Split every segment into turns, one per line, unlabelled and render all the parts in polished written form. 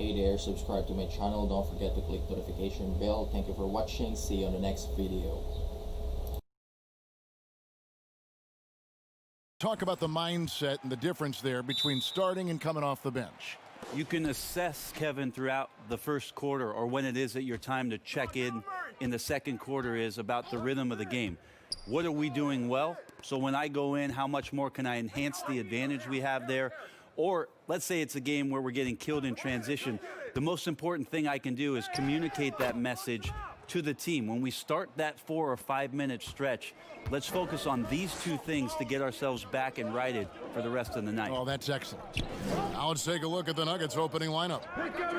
Hey there, subscribe to my channel. Don't forget to click the notification bell. Thank you for watching. See you on the next video.
Talk about the mindset and the difference there between starting and coming off the bench.
You can assess, Kevin, throughout the first quarter, or when it is that your time to check in the second quarter is, about the rhythm of the game. What are we doing well? So when I go in, how much more can I enhance the advantage we have there? Or let's say it's a game where we're getting killed in transition. The most important thing I can do is communicate that message to the team. When we start that 4 or 5 minute stretch, let's focus on these two things to get ourselves back and righted for the rest of the night.
Oh, that's excellent. Now let's take a look at the Nuggets opening lineup.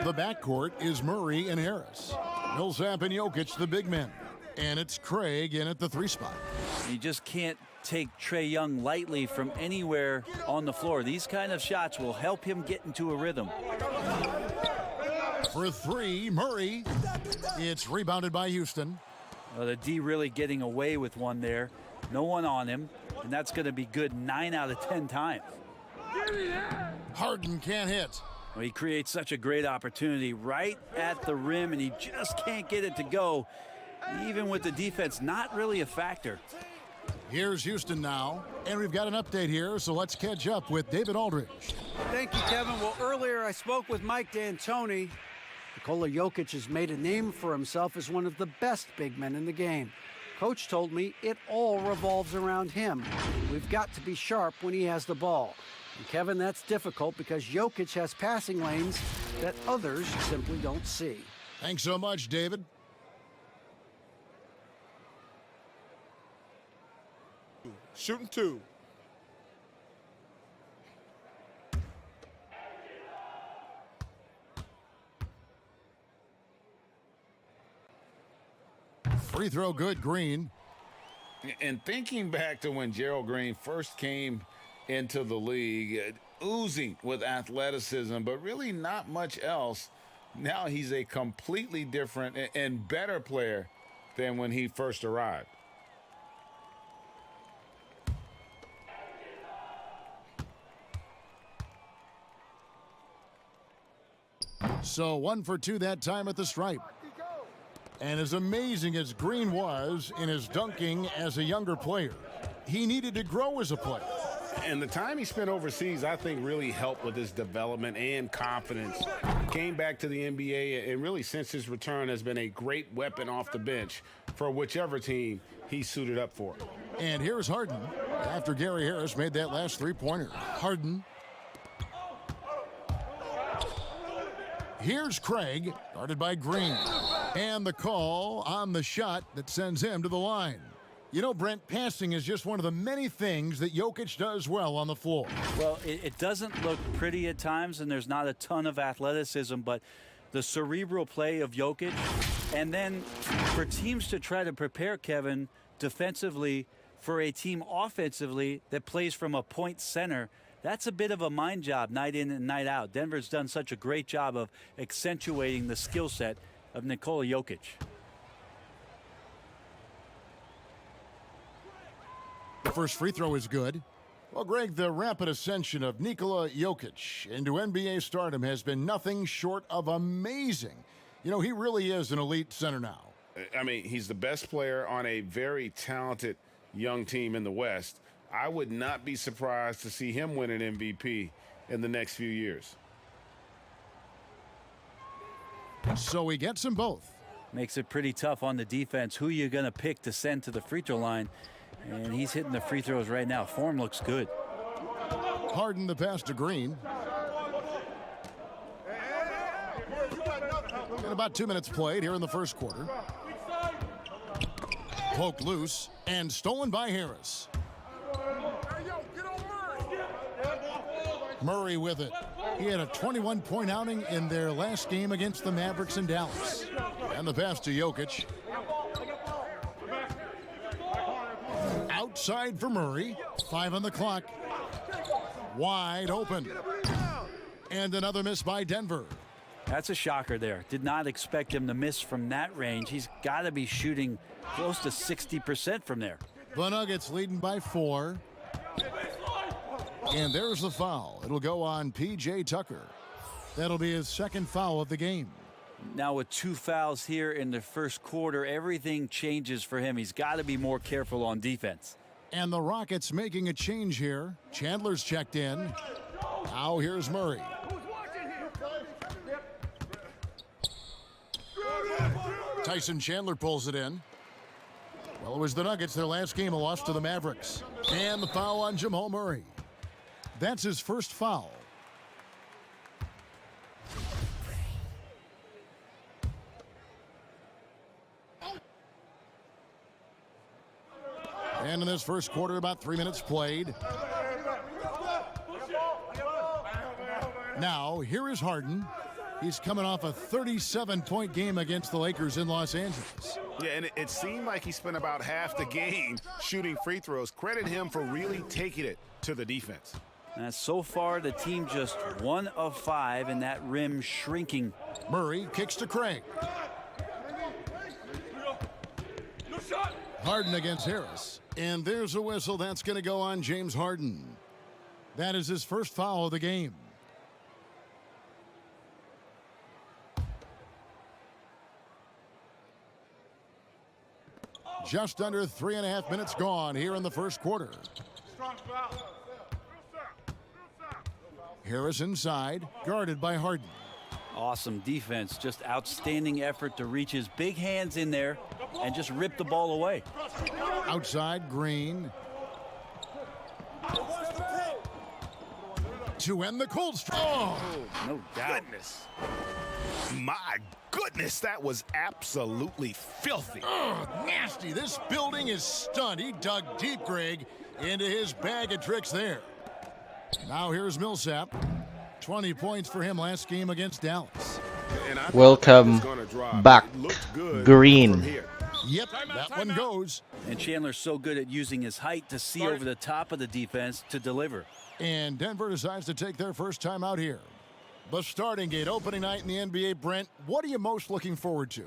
The backcourt is Murray and Harris. Millsap and Jokic, the big men. And it's Craig in at the 3 spot.
You just can't take TRAE Young lightly from anywhere on the floor. These kind of shots will help him get into a rhythm.
For 3, Murray. It's rebounded by Houston.
Well, the D really getting away with one there. No one on him, and that's going to be good 9 out of 10 times.
Harden can't hit.
Well, he creates such a great opportunity right at the rim, and he just can't get it to go. Even with the defense not really a factor.
Here's Houston now, and we've got an update here, so let's catch up with David Aldridge.
Thank you, Kevin. Well, earlier I spoke with Mike D'Antoni. Nikola Jokic has made a name for himself as one of the best big men in the game. Coach told me it all revolves around him. We've got to be sharp when he has the ball. And Kevin, that's difficult because Jokic has passing lanes that others simply don't see.
Thanks so much, David.
Shooting 2.
Free throw good, Green.
And thinking back to when Gerald Green first came into the league, oozing with athleticism, but really not much else. Now he's a completely different and better player than when he first arrived.
So 1 for 2 that time at the stripe. And as amazing as Green was in his dunking as a younger player, he needed to grow as a player.
And the time he spent overseas, I think, really helped with his development and confidence. Came back to the NBA, and really since his return has been a great weapon off the bench for whichever team he's suited up for.
And here's Harden after Gary Harris made that last 3-pointer. Harden. Here's Craig, guarded by Green. And the call on the shot that sends him to the line. You know, Brent, passing is just one of the many things that Jokic does well on the floor.
Well, it doesn't look pretty at times, and there's not a ton of athleticism, but the cerebral play of Jokic, and then for teams to try to prepare, Kevin, defensively for a team offensively that plays from a point center, that's a bit of a mind job night in and night out. Denver's done such a great job of accentuating the skill set of Nikola Jokic.
The first free throw is good. Well, Greg, the rapid ascension of Nikola Jokic into NBA stardom has been nothing short of amazing. You know, he really is an elite center now.
I mean, he's the best player on a very talented young team in the West. I would not be surprised to see him win an MVP in the next few years.
So he gets them both.
Makes it pretty tough on the defense. Who you going to pick to send to the free throw line? And he's hitting the free throws right now. Form looks good.
Harden the pass to Green. And about 2 minutes played here in the first quarter. Poked loose and stolen by Harris. Murray with it. He had a 21-point outing in their last game against the Mavericks in Dallas. And the pass to Jokic. Outside for Murray. 5 on the clock. Wide open. And another miss by Denver.
That's a shocker there. Did not expect him to miss from that range. He's got to be shooting close to 60% from there.
The Nuggets leading by 4. And there's the foul. It'll go on P.J. Tucker. That'll be his second foul of the game.
Now with 2 fouls here in the first quarter, everything changes for him. He's got to be more careful on defense.
And the Rockets making a change here. Chandler's checked in. Now here's Murray. Tyson Chandler pulls it in. Well, it was the Nuggets, their last game, a loss to the Mavericks. And the foul on Jamal Murray. That's his first foul. And in this first quarter, about 3 minutes played. Now, here is Harden. He's coming off a 37-point game against the Lakers in Los Angeles.
Yeah, and it seemed like he spent about half the game shooting free throws. Credit him for really taking it to the defense.
So far, the team just 1 of 5, and that rim shrinking.
Murray kicks to Craig. Harden against Harris. And there's a whistle that's going to go on James Harden. That is his first foul of the game. Just under 3.5 minutes gone here in the first quarter. Harris inside, guarded by Harden.
Awesome defense, just outstanding effort to reach his big hands in there and just rip the ball away.
Outside, Green. To end the cold streak.
Oh, no doubt.
Goodness. My goodness, that was absolutely filthy.
Oh, nasty. This building is stunned. He dug deep, Greg, into his bag of tricks there. Now here's Millsap. 20 points for him last game against Dallas.
Welcome back, Green.
Yep, that one goes.
And Chandler's so good at using his height to see over the top of the defense to deliver.
And Denver decides to take their first time out here. The starting gate, opening night in the NBA. Brent, what are you most looking forward to?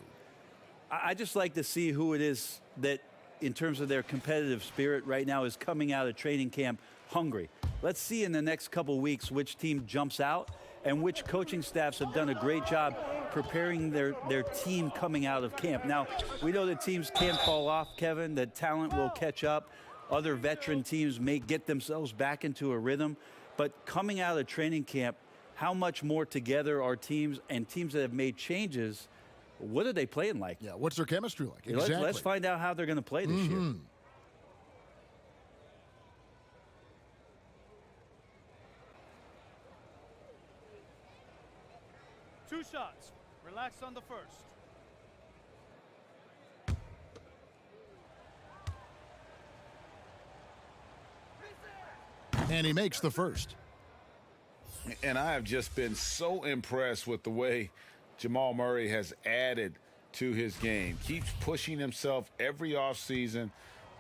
I just like to see who it is that, in terms of their competitive spirit right now, is coming out of training camp hungry. Let's see in the next couple weeks which team jumps out and which coaching staffs have done a great job preparing their team coming out of camp. Now, we know that teams can't fall off, Kevin, that talent will catch up. Other veteran teams may get themselves back into a rhythm. But coming out of training camp, how much more together are teams, and teams that have made changes, what are they playing like?
Yeah, what's their chemistry like? Exactly.
Let's find out how they're going to play this year.
Two shots. Relax on the first.
And he makes the first.
And I have just been so impressed with the way Jamal Murray has added to his game. Keeps pushing himself every offseason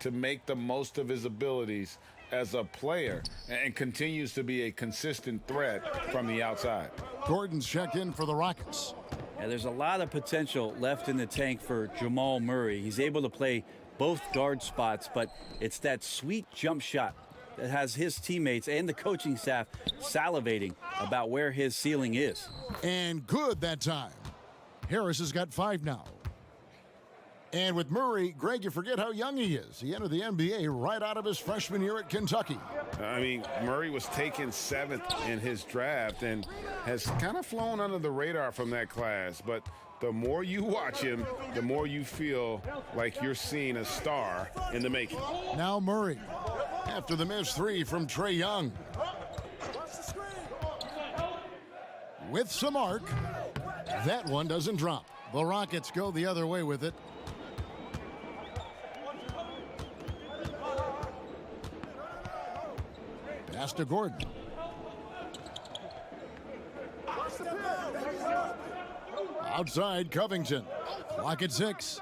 to make the most of his abilities as a player and continues to be a consistent threat from the outside.
Gordon's checked in for the Rockets.
Yeah, there's a lot of potential left in the tank for Jamal Murray. He's able to play both guard spots, but it's that sweet jump shot that has his teammates and the coaching staff salivating about where his ceiling is.
And good that time. Harris has got 5 now. And with Murray, Greg, you forget how young he is. He entered the NBA right out of his freshman year at Kentucky.
I mean, Murray was taken 7th in his draft and has kind of flown under the radar from that class. But the more you watch him, the more you feel like you're seeing a star in the making.
Now Murray, after the missed 3 from TRAE Young. With some arc, that one doesn't drop. The Rockets go the other way with it. Pass to Gordon. Outside, Covington. Clock at 6.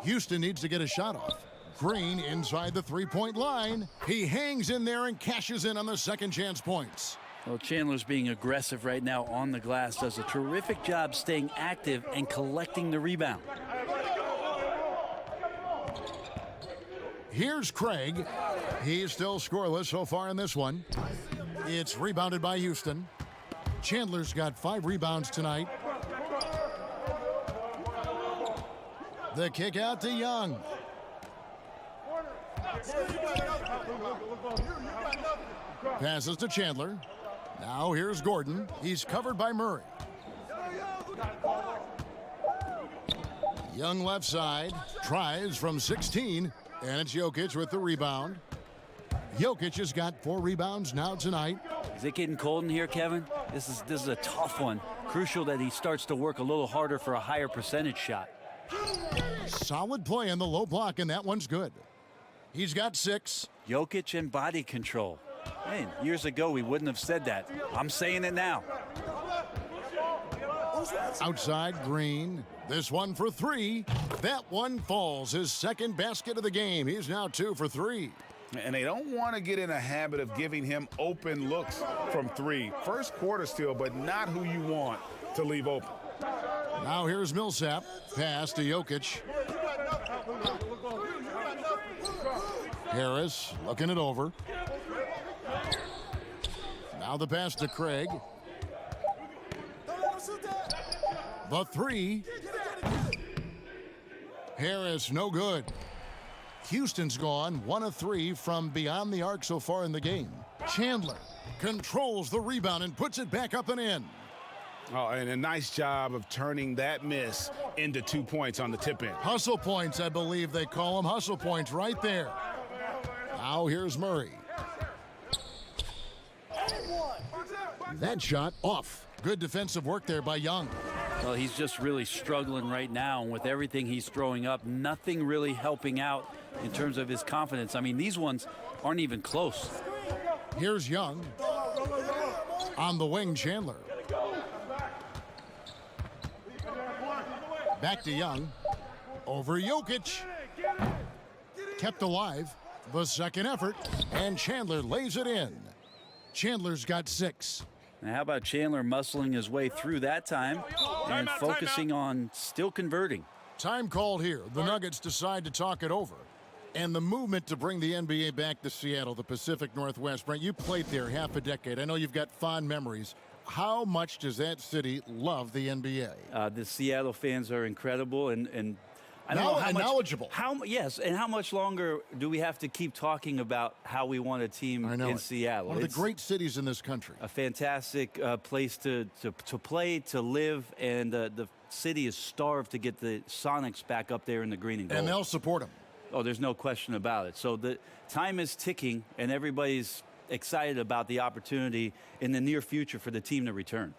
Houston needs to get a shot off. Green inside the three-point line. He hangs in there and cashes in on the second chance points.
Well, Chandler's being aggressive right now on the glass, does a terrific job staying active and collecting the rebound.
Here's Craig. He's still scoreless so far in this one. It's rebounded by Houston. Chandler's got 5 rebounds tonight. The kick out to Young. Passes to Chandler. Now here's Gordon. He's covered by Murray. Young left side. Tries from 16. And it's Jokic with the rebound. Jokic has got 4 rebounds now tonight.
Is it getting cold in here, Kevin? This is a tough one. Crucial that he starts to work a little harder for a higher percentage shot.
Solid play in the low block, and that one's good. He's got 6.
Jokic and body control. Man, years ago we wouldn't have said that. I'm saying it now.
Outside Green. This one for 3. That one falls. His second basket of the game. He's now 2 for 3.
And they don't want to get in a habit of giving him open looks from 3. First quarter still, but not who you want to leave open.
Now here's Millsap. Pass to Jokic. Harris looking it over. Now the pass to Craig. The 3. Harris, no good. Houston's gone 1 of 3 from beyond the arc so far in the game. Chandler controls the rebound and puts it back up and in.
Oh, and a nice job of turning that miss into 2 points on the tip in.
Hustle points, I believe they call them. Hustle points right there. Now here's Murray. That shot off. Good defensive work there by Young.
Well, he's just really struggling right now. And with everything he's throwing up, nothing really helping out in terms of his confidence. I mean, these ones aren't even close.
Here's Young. On the wing, Chandler. Back to Young. Over Jokic. Kept alive. The second effort. And Chandler lays it in. Chandler's got 6.
Now, how about Chandler muscling his way through that time and focusing on still converting?
Time called here. The Nuggets decide to talk it over. And the movement to bring the NBA back to Seattle, the Pacific Northwest. Brent, you played there half a decade. I know you've got fond memories. How much does that city love the NBA?
The Seattle fans are incredible, and I don't know how much,
knowledgeable.
Yes, and how much longer do we have to keep talking about how we want a team in Seattle?
One of the great cities in this country.
A fantastic place to play, to live, and the city is starved to get the Sonics back up there in the green and gold.
And they'll support them.
Oh, there's no question about it. So the time is ticking, and everybody's excited about the opportunity in the near future for the team to return.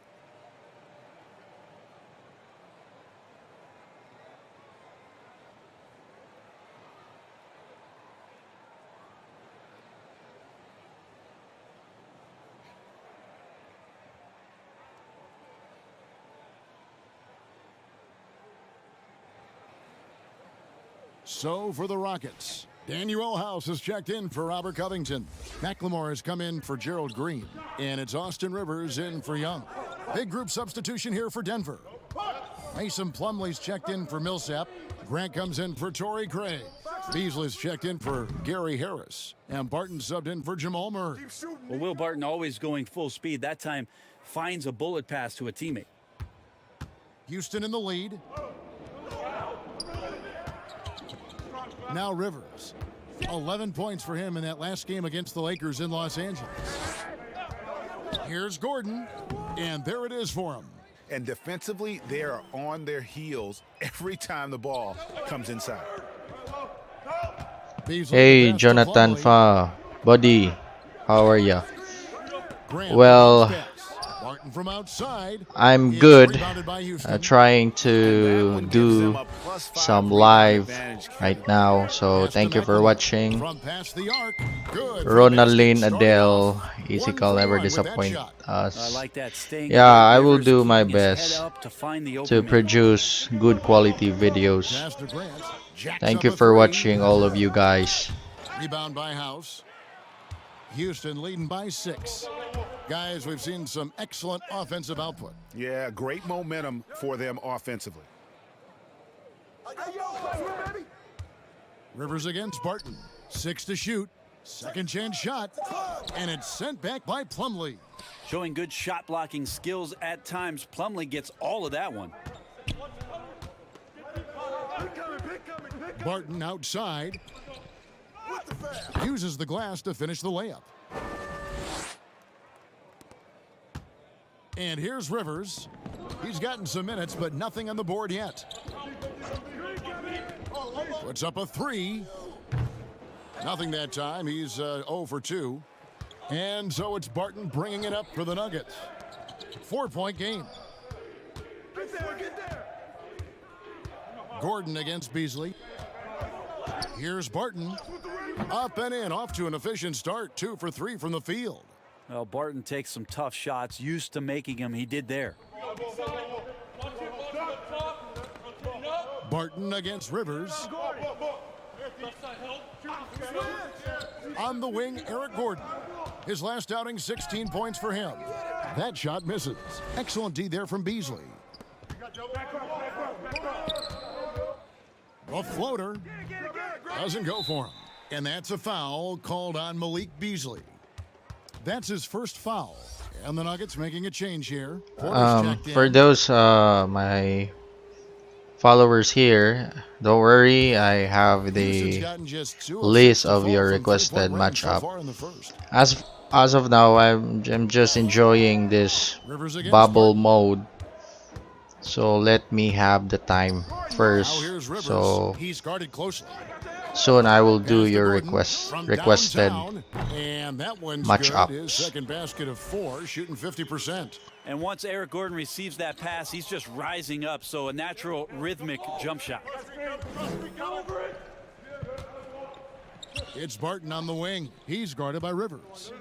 So for the Rockets, Daniel House has checked in for Robert Covington. McLemore has come in for Gerald Green. And it's Austin Rivers in for Young. Big group substitution here for Denver. Mason Plumlee's checked in for Millsap. Grant comes in for Torrey Craig. Beasley's checked in for Gary Harris. And Barton subbed in for Jamal Murray.
Well, Will Barton, always going full speed, that time finds a bullet pass to a teammate.
Houston in the lead. Now Rivers. 11 points for him in that last game against the Lakers in Los Angeles. Here's Gordon, and there it is for him.
And defensively, they are on their heels every time the ball comes inside.
Hey, Jonathan Fa, buddy, how are ya? Well,
from outside.
I'm good. Trying to do some live right now, so thank you for watching. Ronaldin Adele, easy call, never disappoint us. Yeah, I will do my best to produce good quality videos. Thank you for watching, all of you guys.
Rebound by House. Houston leading by 6. Guys, we've seen some excellent offensive output.
Yeah, great momentum for them offensively.
Rivers against Barton. 6 to shoot. Second chance shot, and it's sent back by Plumlee.
Showing good shot blocking skills at times. Plumlee gets all of that one.
Barton outside. Uses the glass to finish the layup. And here's Rivers. He's gotten some minutes, but nothing on the board yet. Puts up a three. Nothing that time. He's 0 for 2. And so it's Barton bringing it up for the Nuggets. 4-point game. Gordon against Beasley. Here's Barton. Up and in, off to an efficient start. 2 for 3 from the field.
Well, Barton takes some tough shots, used to making them. He did there.
Barton against Rivers. On the wing, Eric Gordon. His last outing, 16 points for him. That shot misses. Excellent D there from Beasley. A floater doesn't go for him. And that's a foul called on Malik Beasley. That's his first foul. And the Nuggets making a change here.
For those my followers here, don't worry, I have the list of your requested matchup. As of now, I'm just enjoying this bubble mode. So let me have the time first. So soon I will do your requested matchups.
Second basket of 4, shooting 50%.
And once Eric Gordon receives that pass, he's just rising up. So a natural rhythmic jump shot.
It's Barton on the wing. He's guarded by Rivers.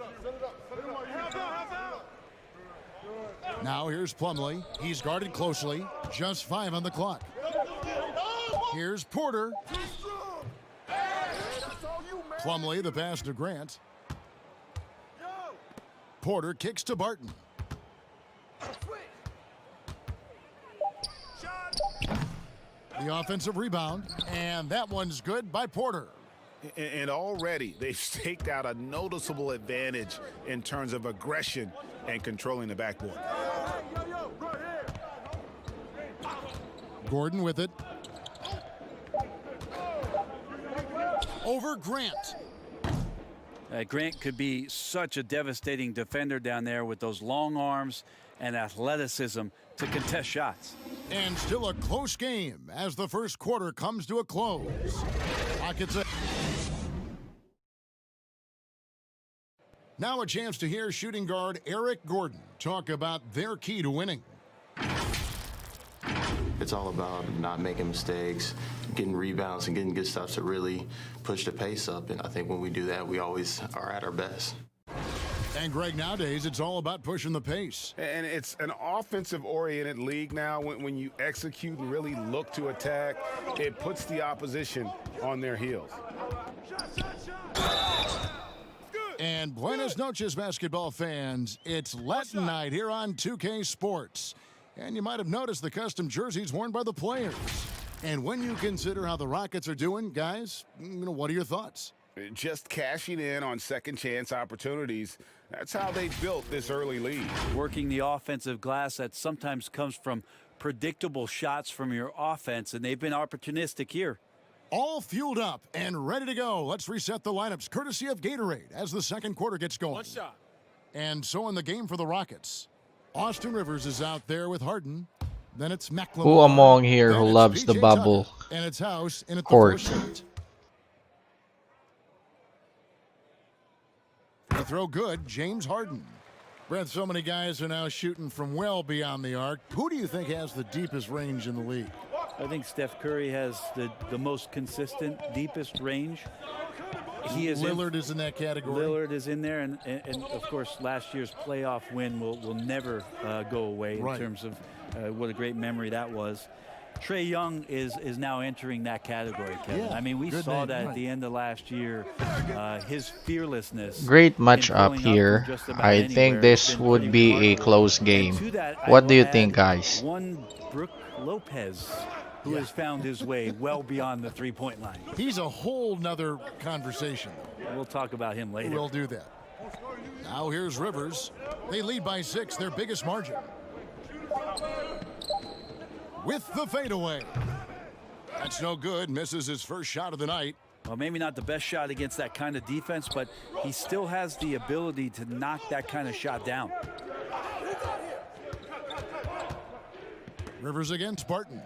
Now here's Plumlee. He's guarded closely. Just 5 on the clock. Here's Porter. Plumlee, the pass to Grant. Porter kicks to Barton. The offensive rebound, and that one's good by Porter.
And already they've staked out a noticeable advantage in terms of aggression and controlling the backboard.
Gordon with it. Over Grant.
Grant could be such a devastating defender down there with those long arms and athleticism to contest shots.
And still a close game as the first quarter comes to a close. Rockets. Now a chance to hear shooting guard Eric Gordon talk about their key to winning.
It's all about not making mistakes, getting rebounds, and getting good stuff to really push the pace up. And I think when we do that, we always are at our best.
And Greg, nowadays it's all about pushing the pace.
And it's an offensive-oriented league now. When you execute and really look to attack, it puts the opposition on their heels.
And buenas noches, basketball fans. It's Latin night here on 2K Sports. And you might have noticed the custom jerseys worn by the players. And when you consider how the Rockets are doing, guys, what are your thoughts?
Just cashing in on second chance opportunities. That's how they built this early lead.
Working the offensive glass that sometimes comes from predictable shots from your offense, and they've been opportunistic here.
All fueled up and ready to go. Let's reset the lineups courtesy of Gatorade as the second quarter gets going.
One shot.
And so in the game for the Rockets, Austin Rivers is out there with Harden. Then it's McLemore.
Who among here who loves the bubble
Tucker, and it's House in at the
court?
first shot. The throw good, James Harden. Brent, so many guys are now shooting from well beyond the arc. Who do you think has the deepest range in the league?
I think Steph Curry has the most consistent, deepest range.
Lillard is in that category.
Lillard is in there, and of course, last year's playoff win will never go away in terms of what a great memory that was. TRAE Young is now entering that category, Kevin.
Yeah,
I mean, we saw
name,
that at the end of last year. His fearlessness.
Great matchup here. I think this would be a close game. What do you think, guys?
One Brook Lopez, who has found his way well beyond the three-point line.
He's a whole nother conversation.
We'll talk about him later.
We'll do that. Now here's Rivers. They lead by 6, their biggest margin. With the fadeaway. That's no good. Misses his first shot of the night.
Well, maybe not the best shot against that kind of defense, but he still has the ability to knock that kind of shot down.
Rivers against Barton.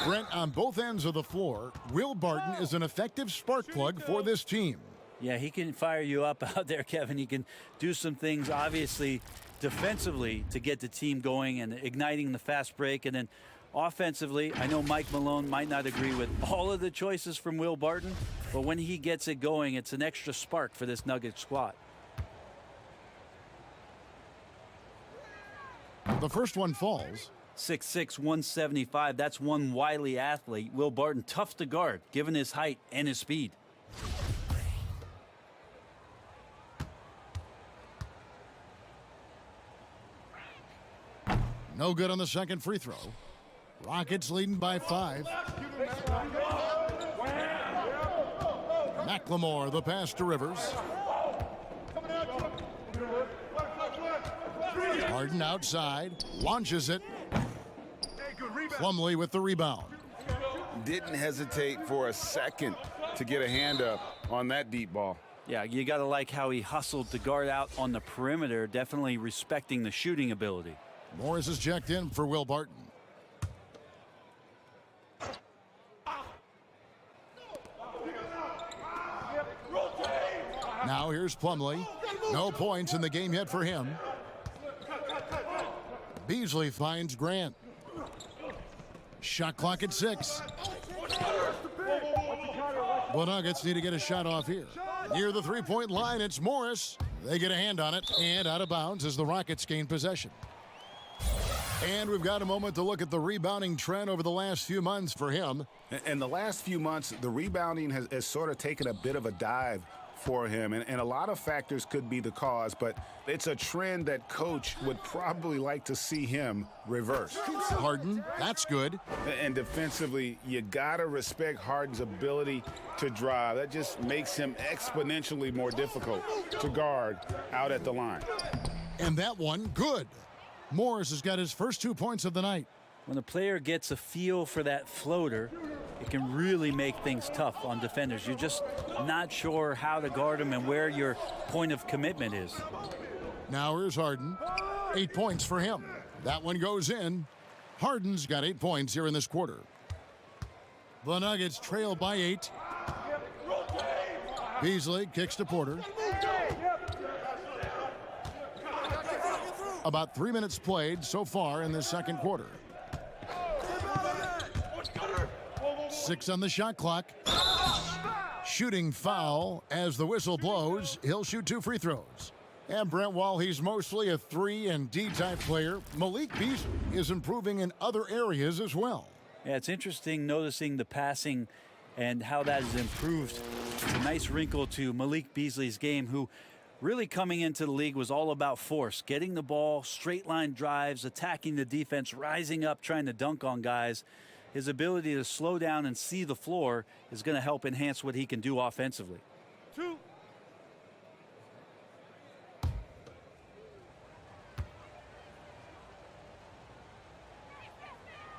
Brent, on both ends of the floor, Will Barton is an effective spark plug for this team.
Yeah, he can fire you up out there, Kevin. He can do some things, obviously, defensively to get the team going and igniting the fast break. And then offensively, I know Mike Malone might not agree with all of the choices from Will Barton, but when he gets it going, it's an extra spark for this Nugget squad.
The first one falls.
6'6", 175. That's one wily athlete. Will Barton, tough to guard, given his height and his speed.
No good on the second free throw. Rockets leading by 5. McLemore, the pass to Rivers. Harden outside, launches it. Plumlee with the rebound.
Didn't hesitate for a second to get a hand up on that deep ball.
Yeah, you got to like how he hustled to guard out on the perimeter, definitely respecting the shooting ability.
Morris is checked in for Will Barton. Now here's Plumlee. No points in the game yet for him. Beasley finds Grant. Shot clock at 6. The Nuggets need to get a shot off here. Near the three-point line, it's Morris. They get a hand on it and out of bounds as the Rockets gain possession. And we've got a moment to look at the rebounding trend over the last few months for him.
In the last few months, the rebounding has sort of taken a bit of a dive for him, and a lot of factors could be the cause, but it's a trend that Coach would probably like to see him reverse.
Harden, that's good.
And defensively, you gotta respect Harden's ability to drive. That just makes him exponentially more difficult to guard out at the line.
And that one, good. Morris has got his first 2 points of the night.
When a player gets a feel for that floater, it can really make things tough on defenders. You're just not sure how to guard them and where your point of commitment is.
Now here's Harden. 8 points for him. That one goes in. Harden's got 8 points here in this quarter. The Nuggets trail by 8. Beasley kicks to Porter. About 3 minutes played so far in the second quarter. 6 on the shot clock. Shooting foul as the whistle blows. He'll shoot 2 free throws. And Brent, while he's mostly a 3 and D type player, Malik Beasley is improving in other areas as well.
Yeah, it's interesting noticing the passing and how that has improved. It's a nice wrinkle to Malik Beasley's game, who really coming into the league was all about force, getting the ball, straight line drives, attacking the defense, rising up, trying to dunk on guys. His ability to slow down and see the floor is going to help enhance what he can do offensively.
2.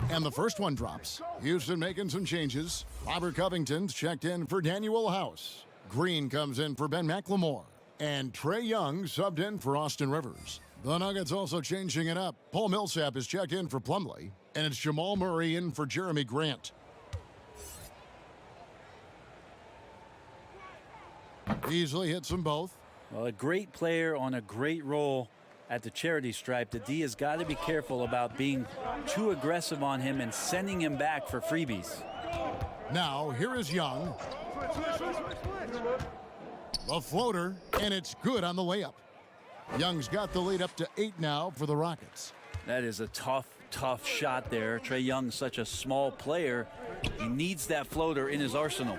And the first one drops. Houston making some changes. Robert Covington's checked in for Daniel House. Green comes in for Ben McLemore. And TRAE Young subbed in for Austin Rivers. The Nuggets also changing it up. Paul Millsap is checked in for Plumlee. And it's Jamal Murray in for Jeremy Grant. Beasley hits them both.
Well, a great player on a great role at the charity stripe. The D has got to be careful about being too aggressive on him and sending him back for freebies.
Now, here is Young. The floater, and it's good on the layup. Young's got the lead up to 8 now for the Rockets.
That is a tough shot there. TRAE Young's such a small player. He needs that floater in his arsenal.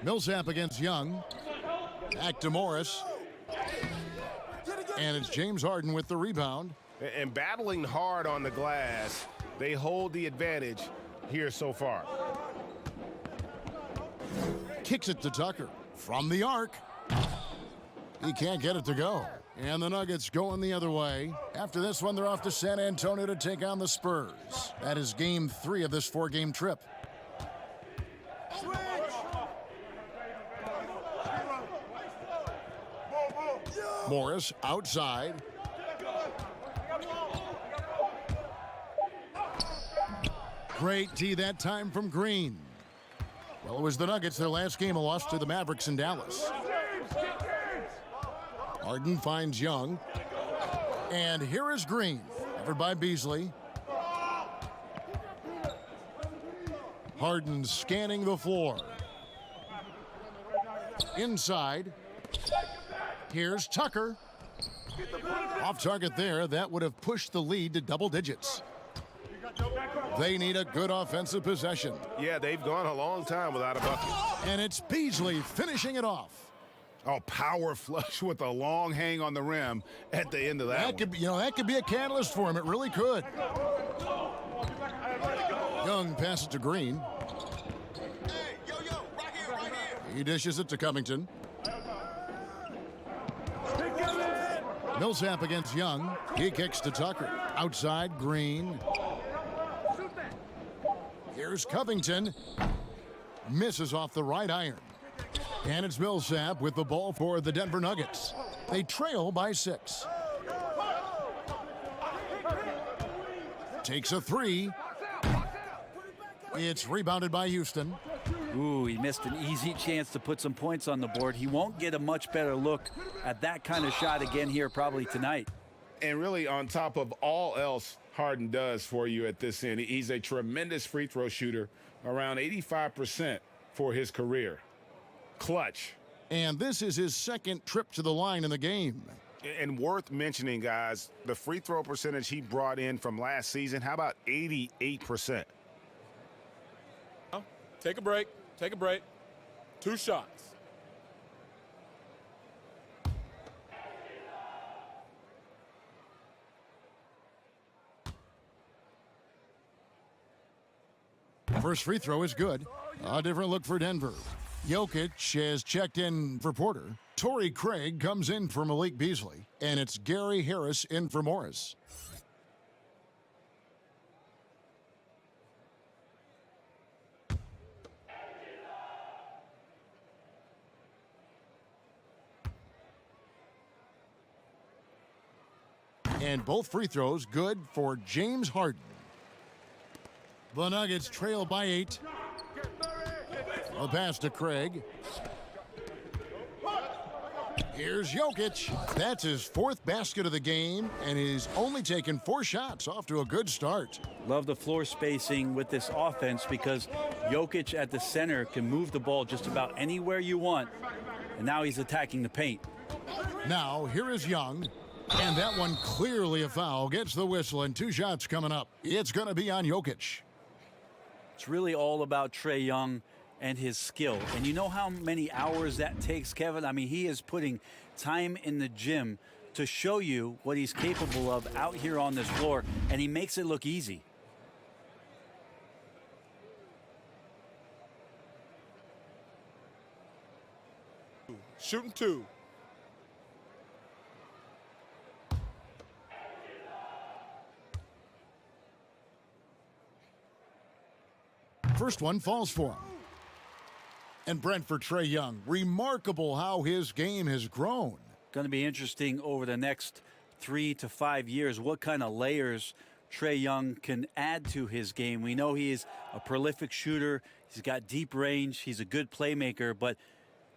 Millsap against Young. Back to Morris. And it's James Harden with the rebound.
And battling hard on the glass
They hold the advantage here so far.
Kicks it to Tucker from the arc. He can't get it to go. And the Nuggets going the other way. After this one, they're off to San Antonio to take on the Spurs. That is game 3 of this 4-game trip. Morris outside. Great D that time from Green. Well, it was the Nuggets, their last game, a loss to the Mavericks in Dallas. Harden finds Young. And here is Green, covered by Beasley. Harden scanning the floor. Inside. Here's Tucker. Off target there. That would have pushed the lead to double digits. They need a good offensive possession.
Yeah, they've gone a long time without a bucket.
And it's Beasley finishing it off.
Oh, power flush with a long hang on the rim at the end of that one.
Could be, that could be a catalyst for him. It really could. Young passes to Green. He dishes it to Covington. Millsap against Young. He kicks to Tucker. Outside, Green. Here's Covington. Misses off the right iron. And it's Millsap with the ball for the Denver Nuggets. They trail by 6. Takes a 3. It's rebounded by Houston.
Ooh, he missed an easy chance to put some points on the board. He won't get a much better look at that kind of shot again here probably tonight.
And really, on top of all else Harden does for you at this end, he's a tremendous free throw shooter, around 85% for his career. Clutch.
And this is his second trip to the line in the game.
And worth mentioning, guys, the free throw percentage he brought in from last season, how about 88%?
Take a break. Take a break. 2 shots.
First free throw is good. A different look for Denver. Jokic has checked in for Porter. Torrey Craig comes in for Malik Beasley. And it's Gary Harris in for Morris. And both free throws good for James Harden. The Nuggets trail by 8. A pass to Craig. Here's Jokic. That's his 4th basket of the game, and he's only taken 4 shots. Off to a good start.
Love the floor spacing with this offense because Jokic at the center can move the ball just about anywhere you want, and now he's attacking the paint.
Now, here is Young. And that one clearly a foul. Gets the whistle, and 2 shots coming up. It's going to be on Jokic.
It's really all about TRAE Young and his skill. And you know how many hours that takes, Kevin? I mean, he is putting time in the gym to show you what he's capable of out here on this floor, and he makes it look easy.
Shooting 2.
First one falls for him. And Brent for TRAE Young. Remarkable how his game has grown.
Going to be interesting over the next 3 to 5 years what kind of layers TRAE Young can add to his game. We know he is a prolific shooter. He's got deep range. He's a good playmaker. But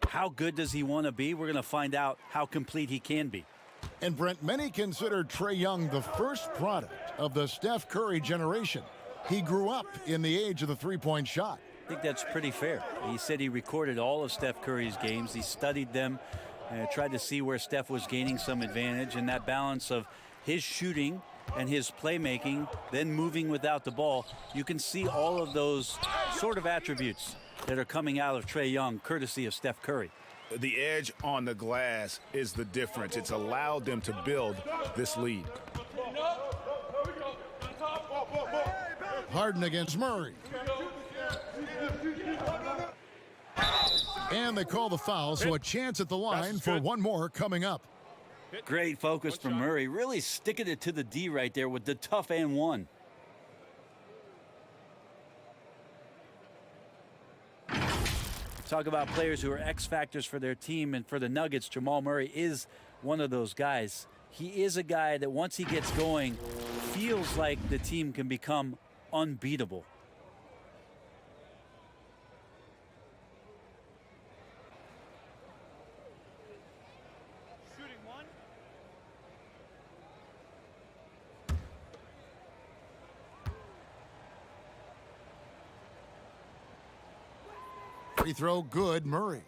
how good does he want to be? We're going to find out how complete he can be.
And Brent, many consider TRAE Young the first product of the Steph Curry generation. He grew up in the age of the three-point shot.
I think that's pretty fair. He said he recorded all of Steph Curry's games. He studied them, tried to see where Steph was gaining some advantage, and that balance of his shooting and his playmaking, then moving without the ball. You can see all of those sort of attributes that are coming out of TRAE Young, courtesy of Steph Curry.
The edge on the glass is the difference. It's allowed them to build this lead.
Harden against Murray. And they call the foul, so a chance at the line for one more coming up.
Great focus from Murray. Really sticking it to the D right there with the tough and one. Talk about players who are X factors for their team, and for the Nuggets, Jamal Murray is one of those guys. He is a guy that once he gets going, feels like the team can become unbeatable.
Shooting one.
Free throw good, Murray.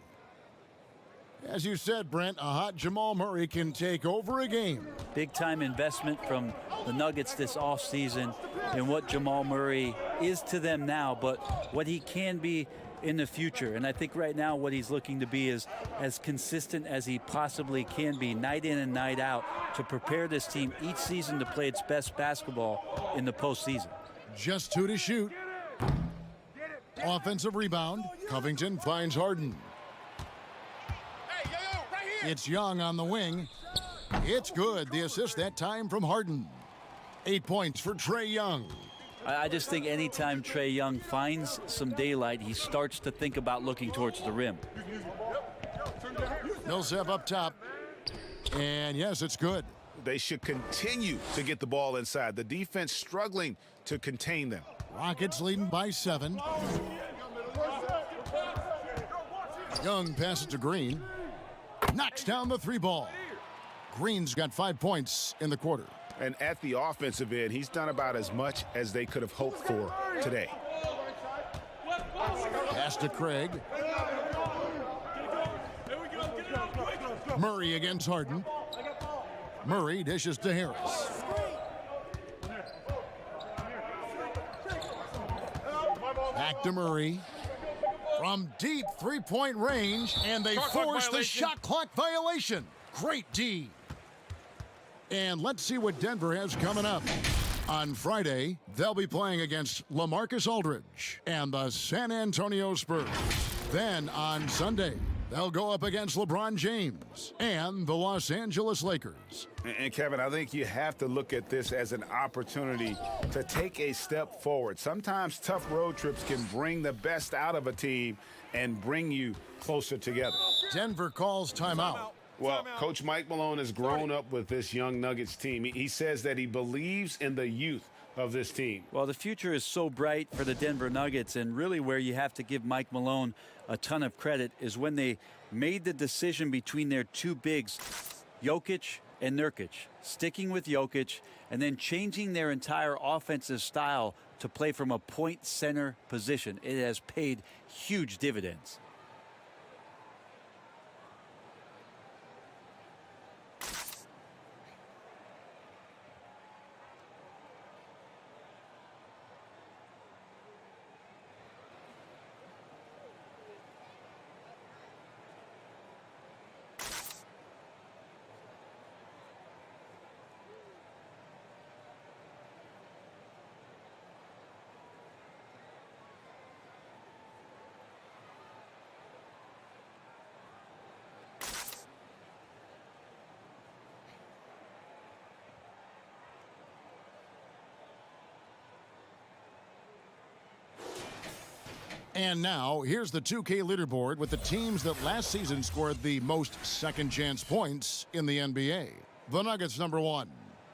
As you said, Brent, a hot Jamal Murray can take over a game.
Big time investment from the Nuggets this offseason in what Jamal Murray is to them now, but what he can be in the future. And I think right now what he's looking to be is as consistent as he possibly can be, night in and night out, to prepare this team each season to play its best basketball in the postseason.
Just 2 to shoot. Offensive rebound. Covington finds Harden. It's Young on the wing. It's good. The assist that time from Harden. 8 points for TRAE Young.
I just think anytime TRAE Young finds some daylight, he starts to think about looking towards the rim.
Millsap up top. And yes, it's good.
They should continue to get the ball inside. The defense struggling to contain them.
Rockets leading by 7. Young passes to Green. Knocks down the 3 ball. Green's got 5 points in the quarter.
And at the offensive end, he's done about as much as they could have hoped for today.
Pass to Craig. Murray against Harden. Murray dishes to Harris. Back to Murray. From deep three-point range, and they force the shot clock violation. Great D. And let's see what Denver has coming up. On Friday, they'll be playing against LaMarcus Aldridge and the San Antonio Spurs. Then on Sunday, they'll go up against LeBron James and the Los Angeles Lakers.
And Kevin, I think you have to look at this as an opportunity to take a step forward. Sometimes tough road trips can bring the best out of a team and bring you closer together.
Denver calls timeout.
Well, Coach Mike Malone has grown up with this young Nuggets team. He says that he believes in the youth of this team.
Well, the future is so bright for the Denver Nuggets, and really where you have to give Mike Malone a ton of credit is when they made the decision between their 2 bigs, Jokic and Nurkic, sticking with Jokic and then changing their entire offensive style to play from a point center position. It has paid huge dividends.
And now, here's the 2K leaderboard with the teams that last season scored the most second-chance points in the NBA. The Nuggets, number 1.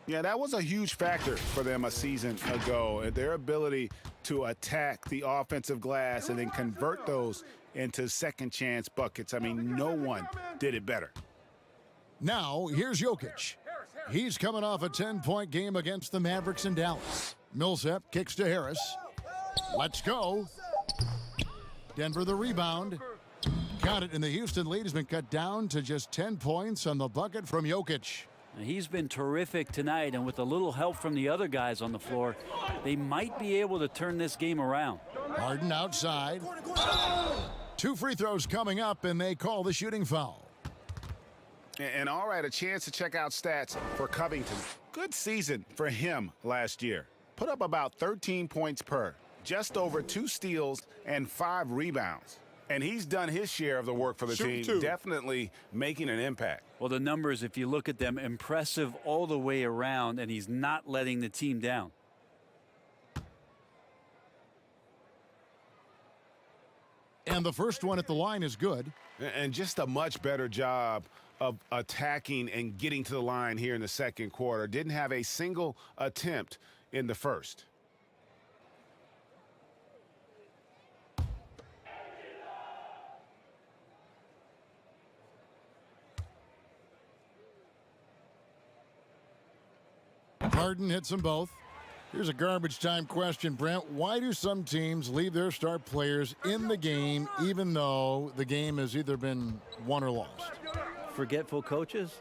Yeah, that was a huge factor for them a season ago. Their ability to attack the offensive glass and then convert those into second-chance buckets. I mean, no one did it better.
Now, here's Jokic. He's coming off a 10-point game against the Mavericks in Dallas. Millsap kicks to Harris. Let's go. Denver the rebound. Got it, and the Houston lead has been cut down to just 10 points on the bucket from Jokic.
He's been terrific tonight, and with a little help from the other guys on the floor, they might be able to turn this game around.
Harden outside. 2 free throws coming up, and they call the shooting foul.
And all right, a chance to check out stats for Covington. Good season for him last year. put up about 13 points per, just over 2 steals and 5 rebounds. And he's done his share of the work for the team, definitely making an impact.
Well, the numbers, if you look at them, impressive all the way around, and he's not letting the team down.
And the first one at the line is good.
And just a much better job of attacking and getting to the line here in the second quarter. Didn't have a single attempt in the first.
Harden hits them both. Here's a garbage time question, Brent. Why do some teams leave their star players in the game even though the game has either been won or lost?
Forgetful coaches?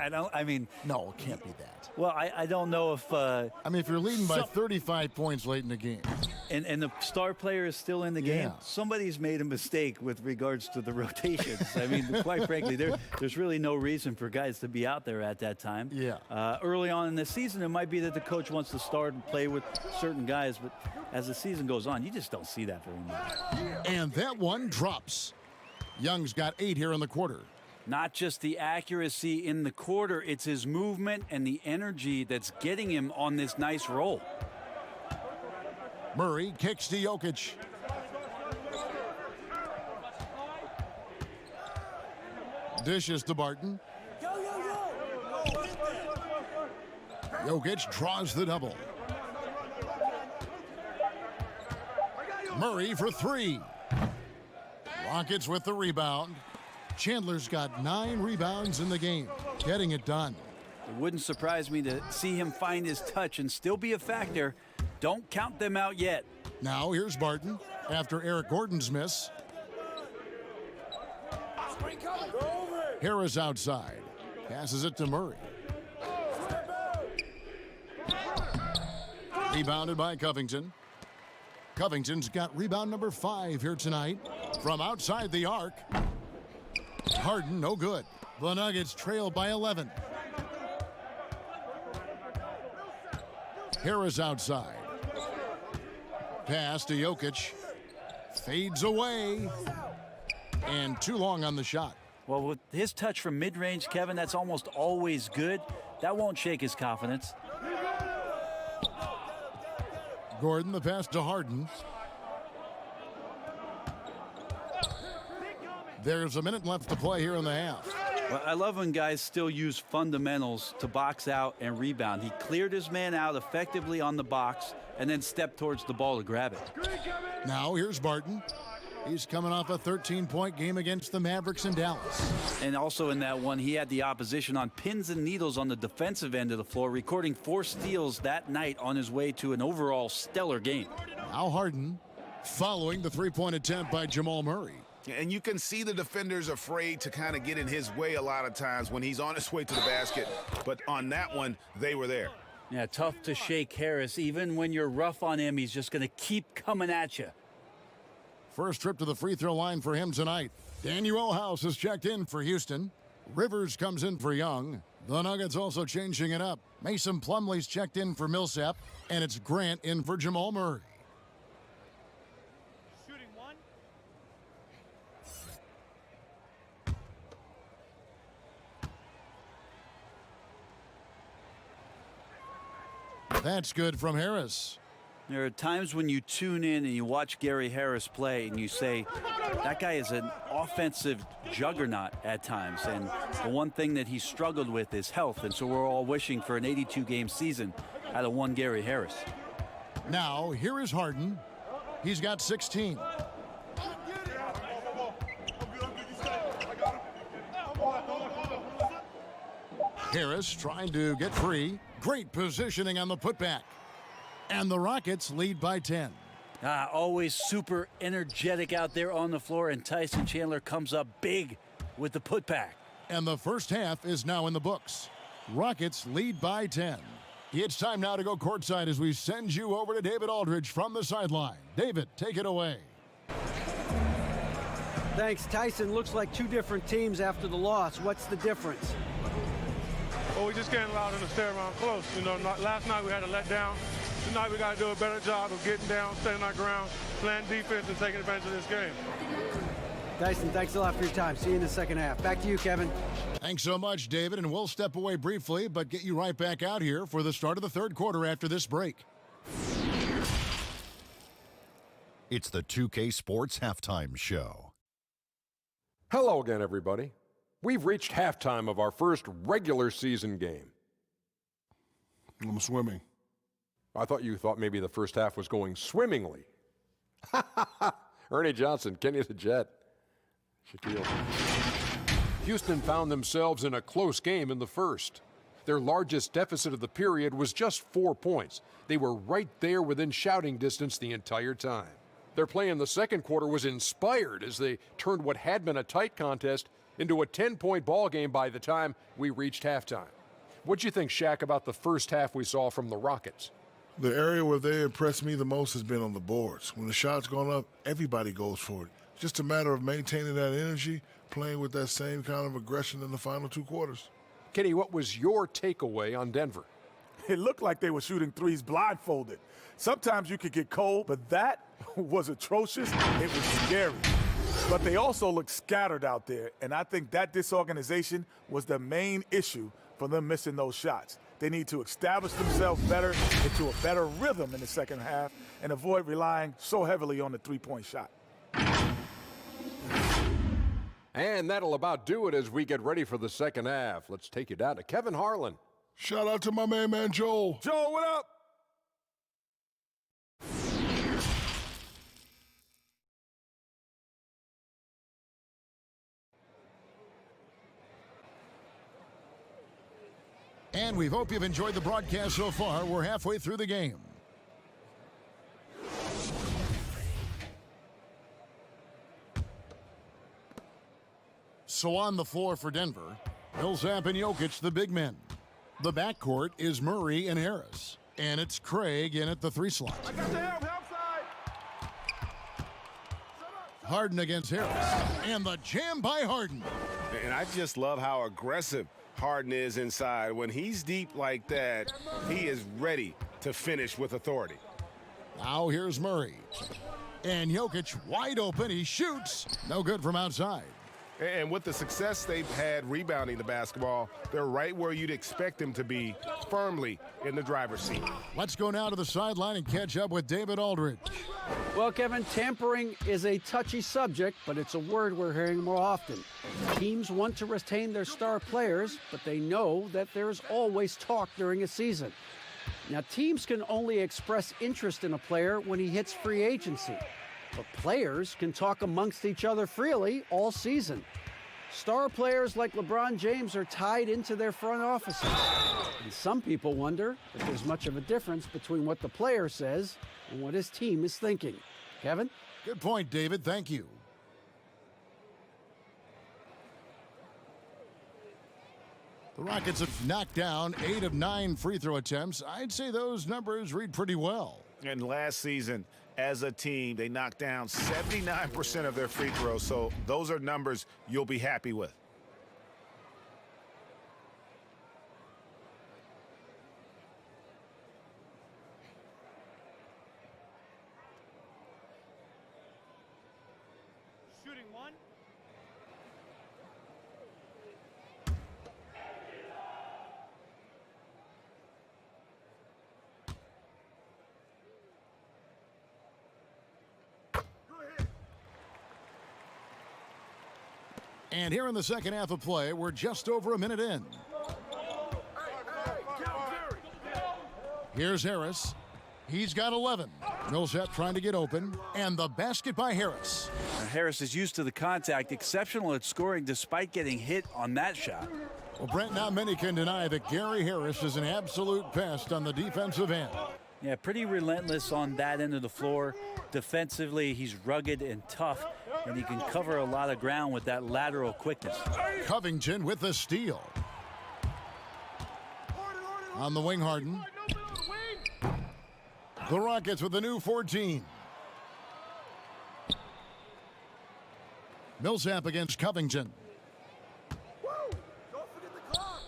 No,
it can't be that.
Well, I don't know if...
if you're leading by 35 points late in the game.
And the star player is still in the game, somebody's made a mistake with regards to the rotations. Quite frankly, there's really no reason for guys to be out there at that time.
Yeah.
Early on in the season, it might be that the coach wants to start and play with certain guys, but as the season goes on, you just don't see that very much.
And that one drops. Young's got 8 here in the quarter.
Not just the accuracy in the quarter, it's his movement and the energy that's getting him on this nice roll.
Murray kicks to Jokic. Dishes to Barton. Jokic draws the double. Murray for 3. Rockets with the rebound. Chandler's got 9 rebounds in the game, getting it done.
It wouldn't surprise me to see him find his touch and still be a factor. Don't count them out yet.
Now here's Barton after Eric Gordon's miss. Harris outside. Passes it to Murray. Rebounded by Covington. Covington's got rebound number 5 here tonight. From outside the arc. Harden, no good. The Nuggets trail by 11. Harris outside. Pass to Jokic. Fades away. And too long on the shot.
Well, with his touch from mid-range, Kevin, that's almost always good. That won't shake his confidence.
Gordon, the pass to Harden. There's a minute left to play here in the half.
Well, I love when guys still use fundamentals to box out and rebound. He cleared his man out effectively on the box and then stepped towards the ball to grab it.
Now here's Barton. He's coming off a 13-point game against the Mavericks in Dallas.
And also in that one, he had the opposition on pins and needles on the defensive end of the floor, recording 4 steals that night on his way to an overall stellar game.
Now Harden following the 3-point attempt by Jamal Murray.
And you can see the defenders afraid to kind of get in his way a lot of times when he's on his way to the basket. But on that one, they were there.
Yeah, tough to shake Harris. Even when you're rough on him, he's just going to keep coming at you.
First trip to the free throw line for him tonight. Daniel House is checked in for Houston. Rivers comes in for Young. The Nuggets also changing it up. Mason Plumlee's checked in for Millsap. And it's Grant in for Jamal Murray. That's good from Harris.
There are times when you tune in and you watch Gary Harris play and you say, that guy is an offensive juggernaut at times. And the one thing that he struggled with is health. And so we're all wishing for an 82-game season out of one Gary Harris.
Now, here is Harden. He's got 16. Harris trying to get free. Great positioning on the putback. And the Rockets lead by 10.
Always super energetic out there on the floor, and Tyson Chandler comes up big with the putback.
And the first half is now in the books. Rockets lead by 10. It's time now to go courtside as we send you over to David Aldridge from the sideline. David, take it away.
Thanks, Tyson. Looks like 2 different teams after the loss. What's the difference?
Well, we just can't allow them to stay around close. Last night we had a letdown.
Tonight we got to do a better job of getting down, staying on our ground, playing defense, and taking advantage of this game.
Dyson, thanks a lot for your time. See you in the second half. Back to you, Kevin.
Thanks so much, David, and we'll step away briefly, but get you right back out here for the start of the third quarter after this break.
It's the 2K Sports Halftime Show.
Hello again, everybody. We've reached halftime of our first regular season game.
I'm swimming.
I thought you thought maybe the first half was going swimmingly. Ernie Johnson, Kenny the Jet, Shaquille. Houston found themselves in a close game in the first. Their largest deficit of the period was just 4 points. They were right there within shouting distance the entire time. Their play in the second quarter was inspired as they turned what had been a tight contest into a 10-point ball game by the time we reached halftime. What'd you think, Shaq, about the first half we saw from the Rockets?
The area where they impressed me the most has been on the boards. When the shot's gone up, everybody goes for it. It's just a matter of maintaining that energy, playing with that same kind of aggression in the final two quarters.
Kenny, what was your takeaway on Denver?
It looked like they were shooting threes blindfolded. Sometimes you could get cold, but that was atrocious. It was scary. But they also looked scattered out there, and I think that disorganization was the main issue for them missing those shots. They need to establish themselves better into a better rhythm in the second half and avoid relying so heavily on the three-point shot.
And that'll about do it as we get ready for the second half. Let's take you down to Kevin Harlan.
Shout out to my man Joel.
Joel, what up?
And we hope you've enjoyed the broadcast so far. We're halfway through the game. So on the floor for Denver, Millsap and Jokic, the big men. The backcourt is Murray and Harris. And it's Craig in at the 3 slot.
I got the help side.
Harden against Harris. And the jam by Harden.
And I just love how aggressive Harden is inside. When he's deep like that, he is ready to finish with authority.
Now here's Murray. And Jokic wide open. He shoots. No good from outside.
And with the success they've had rebounding the basketball, they're right where you'd expect them to be, firmly in the driver's seat.
Let's go now to the sideline and catch up with David Aldridge.
Well, Kevin, tampering is a touchy subject, but it's a word we're hearing more often. Teams want to retain their star players, but they know that there's always talk during a season. Now, teams can only express interest in a player when he hits free agency. But players can talk amongst each other freely all season. Star players like LeBron James are tied into their front offices. And some people wonder if there's much of a difference between what the player says and what his team is thinking. Kevin?
Good point, David. Thank you. The Rockets have knocked down 8 of 9 free throw attempts. I'd say those numbers read pretty well.
And last season, as a team, they knocked down 79% of their free throws, so those are numbers you'll be happy with.
Shooting one.
And here in the second half of play, we're just over a minute in. Here's Harris. He's got 11. Millsap trying to get open. And the basket by Harris.
Harris is used to the contact, exceptional at scoring despite getting hit on that shot.
Well, Brent, not many can deny that Gary Harris is an absolute pest on the defensive end.
Yeah, pretty relentless on that end of the floor. Defensively, he's rugged and tough, and he can cover a lot of ground with that lateral quickness.
Covington with the steal. On the wing, Harden. The Rockets with the new 14. Millsap against Covington.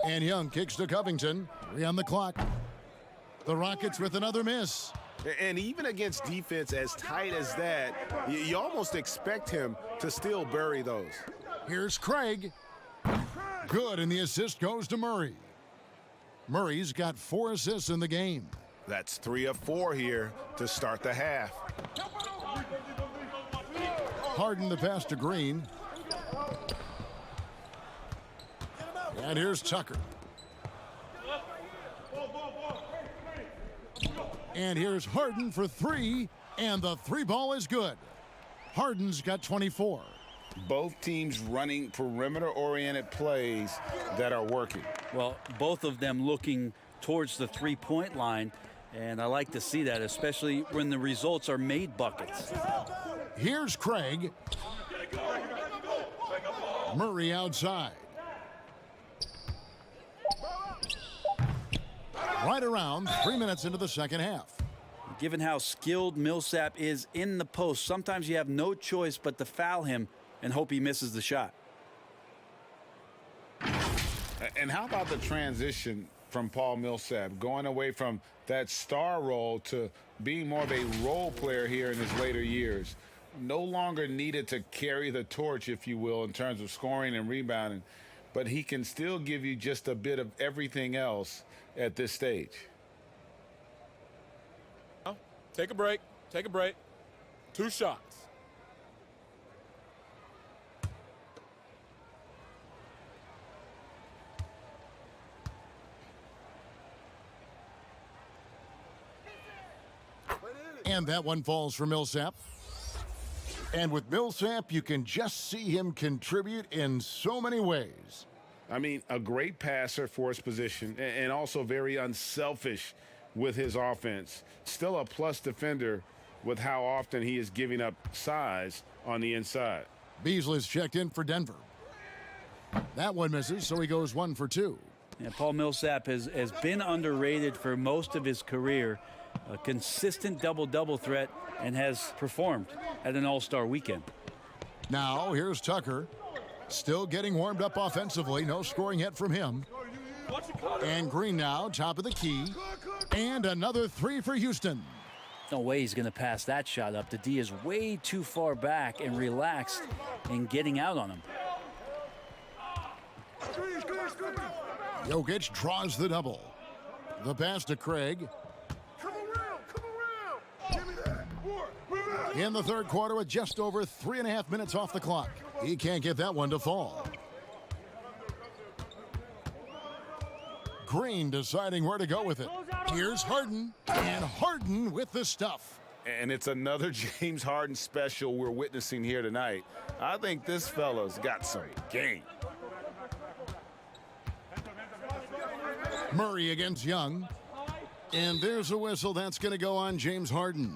And Young kicks to Covington. 3 on the clock. The Rockets with another miss.
And even against defense as tight as that, you almost expect him to still bury those.
Here's Craig. Good, and the assist goes to Murray. Murray's got 4 assists in the game.
That's 3 of 4 here to start the half.
Harden the pass to Green. And here's Tucker. And here's Harden for 3, and the 3 ball is good. Harden's got 24.
Both teams running perimeter-oriented plays that are working.
Well, both of them looking towards the three-point line, and I like to see that, especially when the results are made buckets.
Here's Craig. Murray outside. Right around 3 minutes into the second half.
Given how skilled Millsap is in the post, sometimes you have no choice but to foul him and hope he misses the shot.
And how about the transition from Paul Millsap, going away from that star role to being more of a role player here in his later years? No longer needed to carry the torch, if you will, in terms of scoring and rebounding, but he can still give you just a bit of everything else at this stage.
Take a break. Take a break. 2 shots.
And that one falls for Millsap. And with Millsap, you can just see him contribute in so many ways.
I mean, a great passer for his position and also very unselfish with his offense. Still a plus defender with how often he is giving up size on the inside.
Beasley's checked in for Denver. That one misses, so he goes 1 for 2.
Yeah, Paul Millsap has been underrated for most of his career. A consistent double-double threat, and has performed at an all-star weekend.
Now here's Tucker. Still getting warmed up offensively. No scoring yet from him. And Green now, top of the key. And another 3 for Houston.
No way he's going to pass that shot up. The D is way too far back and relaxed in getting out on him.
Jokic draws the double. The pass to Craig. In the third quarter with just over 3.5 minutes off the clock. He can't get that one to fall. Green deciding where to go with it. Here's Harden, and Harden with the stuff.
And it's another James Harden special we're witnessing here tonight. I think this fella's got some game.
Murray against Young. And there's a whistle that's going to go on James Harden.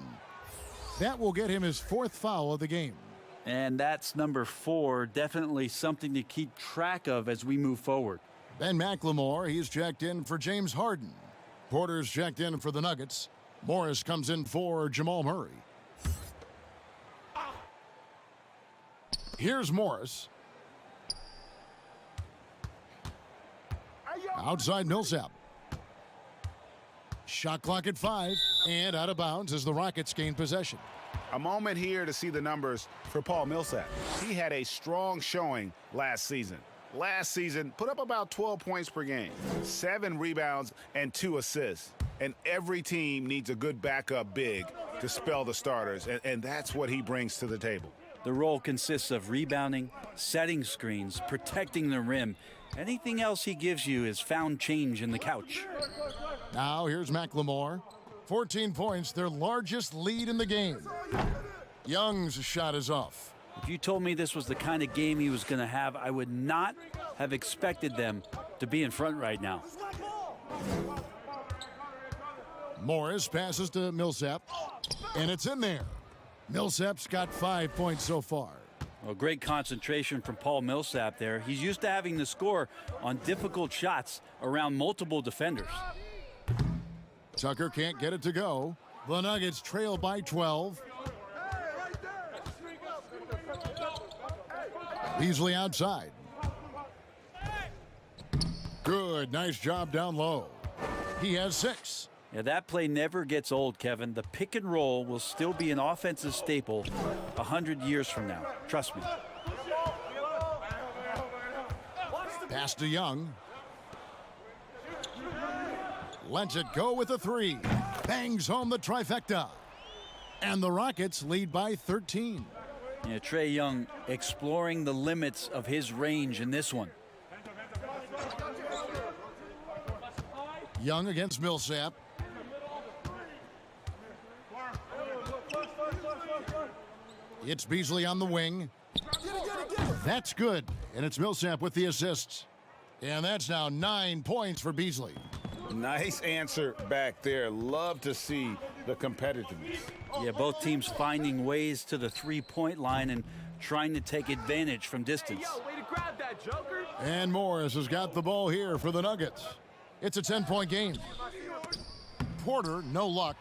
That will get him his 4th foul of the game.
And that's number 4. Definitely something to keep track of as we move forward.
Ben McLemore, he's checked in for James Harden. Porter's checked in for the Nuggets. Morris comes in for Jamal Murray. Here's Morris. Outside Millsap. Shot clock at 5, and out of bounds as the Rockets gain possession.
A moment here to see the numbers for Paul Millsap. He had a strong showing last season. Last season, put up about 12 points per game, 7 rebounds, and 2 assists. And every team needs a good backup big to spell the starters, and that's what he brings to the table.
The role consists of rebounding, setting screens, protecting the rim. Anything else he gives you is found change in the couch.
Now here's McLemore. 14 points, their largest lead in the game. Young's shot is off.
If you told me this was the kind of game he was going to have, I would not have expected them to be in front right now.
Morris passes to Millsap, and it's in there. Millsap's got 5 points so far.
Well, great concentration from Paul Millsap there. He's used to having to score on difficult shots around multiple defenders.
Tucker can't get it to go. The Nuggets trail by 12. Beasley outside. Good, nice job down low. He has 6.
Yeah, that play never gets old, Kevin. The pick and roll will still be an offensive staple 100 years from now. Trust me.
Pass to Young. Lets it go with a three. Bangs home the trifecta. And the Rockets lead by 13.
Yeah, TRAE Young exploring the limits of his range in this one.
Young against Millsap. It's Beasley on the wing. That's good. And it's Millsap with the assists. And that's now 9 points for Beasley.
Nice answer back there. Love to see the competitiveness.
Yeah, both teams finding ways to the three-point line and trying to take advantage from distance.
Hey, yo, way to grab that, Joker.
And Morris has got the ball here for the Nuggets. It's a 10-point game. Porter, no luck.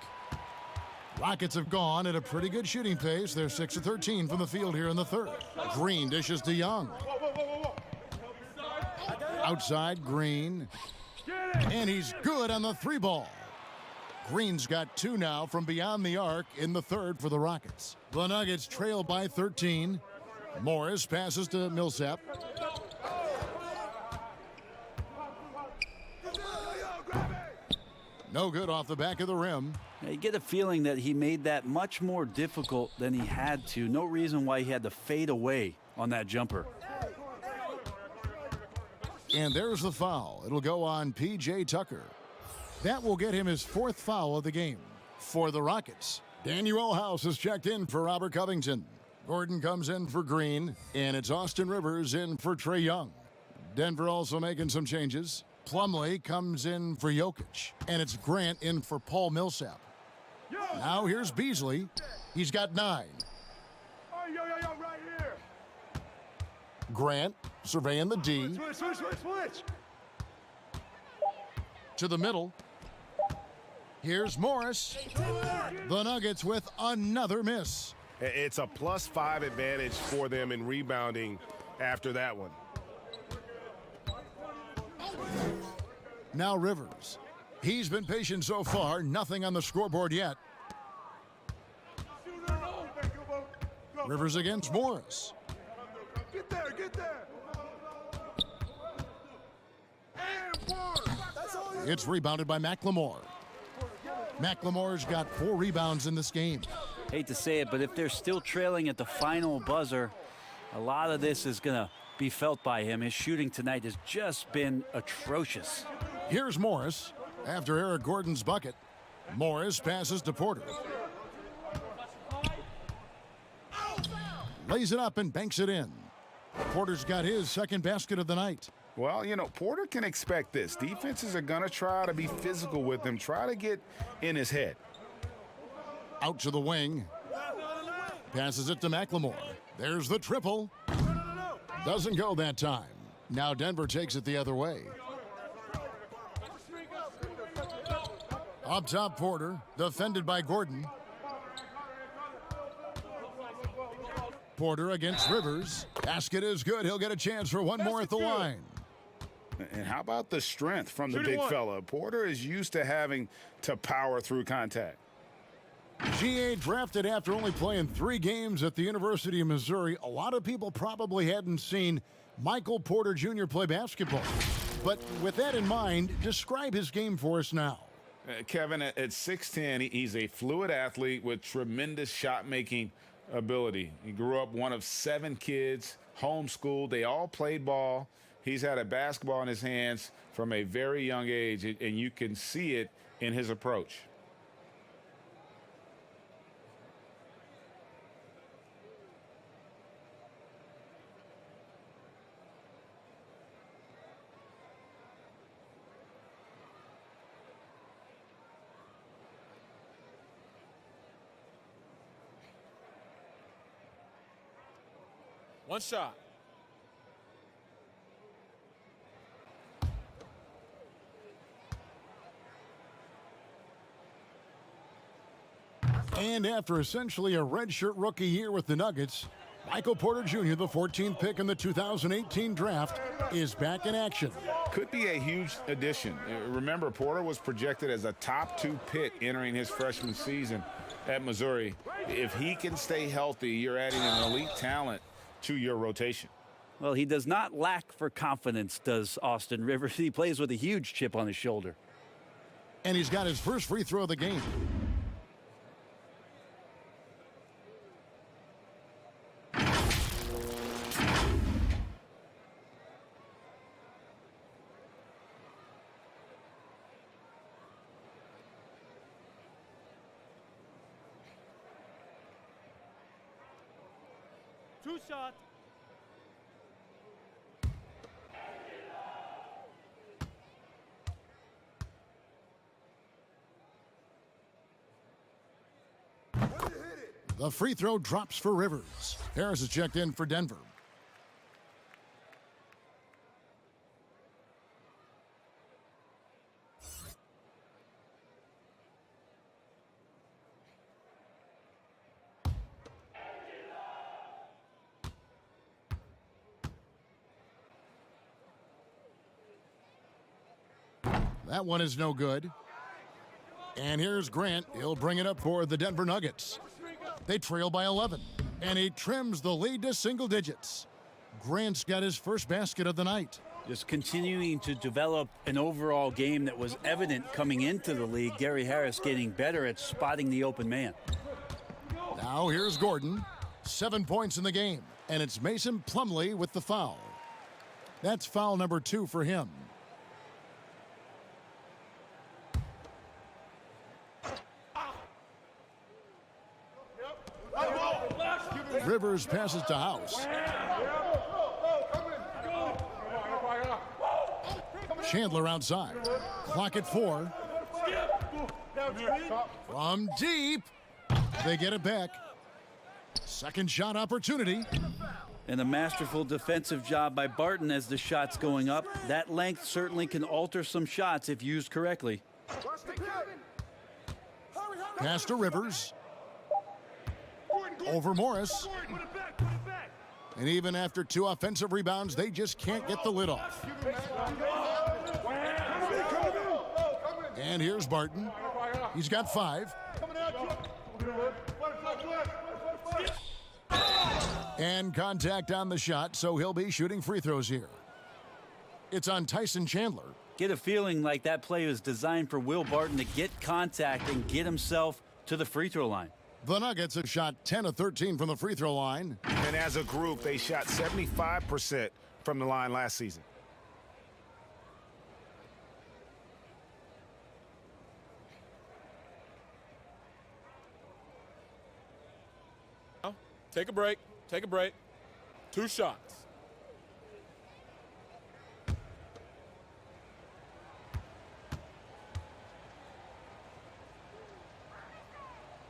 Rockets have gone at a pretty good shooting pace. They're 6 of 13 from the field here in the third. Green dishes to Young. Outside, Green. And he's good on the three ball. Green's got 2 now from beyond the arc in the third for the Rockets. The Nuggets trail by 13. Morris passes to Millsap. No good off the back of the rim.
Now, you get a feeling that he made that much more difficult than he had to. No reason why he had to fade away on that jumper.
And there's the foul. It'll go on P.J. Tucker. That will get him his 4th foul of the game. For the Rockets, Daniel House has checked in for Robert Covington. Gordon comes in for Green, and it's Austin Rivers in for TRAE Young. Denver also making some changes. Plumlee comes in for Jokic, and it's Grant in for Paul Millsap. Now here's Beasley. He's got 9.
Right here.
Grant surveying the D.
Switch.
To the middle. Here's Morris. The Nuggets with another miss.
It's a +5 advantage for them in rebounding after that one.
Now Rivers. He's been patient so far. Nothing on the scoreboard yet. Rivers against Morris.
Get there.
It's rebounded by McLemore. McLemore's got 4 rebounds in this game.
Hate to say it, but if they're still trailing at the final buzzer, a lot of this is going to be felt by him. His shooting tonight has just been atrocious.
Here's Morris. After Eric Gordon's bucket, Morris passes to Porter. Lays it up and banks it in. Porter's got his second basket of the night.
Well, you know, Porter can expect this. Defenses are going to try to be physical with him, try to get in his head.
Out to the wing. Passes it to McLemore. There's the triple. Doesn't go that time. Now Denver takes it the other way. Up top, Porter, defended by Gordon. Porter against Rivers. Basket is good. He'll get a chance for one more at the line.
And how about the strength from the big fella? Porter is used to having to power through contact.
GA drafted after only playing 3 games at the University of Missouri. A lot of people probably hadn't seen Michael Porter Jr. play basketball. But with that in mind, describe his game for us now.
Kevin, at 6'10", he's a fluid athlete with tremendous shot-making ability. He grew up one of 7 kids, homeschooled. They all played ball. He's had a basketball in his hands from a very young age, and you can see it in his approach.
One shot.
And after essentially a redshirt rookie year with the Nuggets, Michael Porter Jr., the 14th pick in the 2018 draft, is back in action.
could be a huge addition. Remember, Porter was projected as a top 2 pick entering his freshman season at Missouri. If he can stay healthy, you're adding an elite talent to your rotation.
Well, he does not lack for confidence, does Austin Rivers. He plays with a huge chip on his shoulder.
And he's got his first free throw of the game.
Two shot.
The free throw drops for Rivers. Harris is checked in for Denver. That one is no good. And here's Grant. He'll bring it up for the Denver Nuggets. They trail by 11, and he trims the lead to single digits. Grant's got his first basket of the night.
Just continuing to develop an overall game that was evident coming into the league. Gary Harris getting better at spotting the open man.
Now here's Gordon. 7 points in the game, and it's Mason Plumlee with the foul. That's foul number 2 for him. Rivers passes to House. Chandler outside. Clock at 4. From deep. They get it back. Second shot opportunity.
And a masterful defensive job by Barton as the shot's going up. That length certainly can alter some shots if used correctly.
Pass to Rivers. Over Morris. And even after 2 offensive rebounds, they just can't get the lid off. And here's Barton. He's got 5. And contact on the shot, so he'll be shooting free throws here. It's on Tyson Chandler.
Get a feeling like that play was designed for Will Barton to get contact and get himself to the free throw line.
The Nuggets have shot 10 of 13 from the free throw line.
And as a group, they shot 75% from the line last season.
Take a break. Take a break. 2 shots.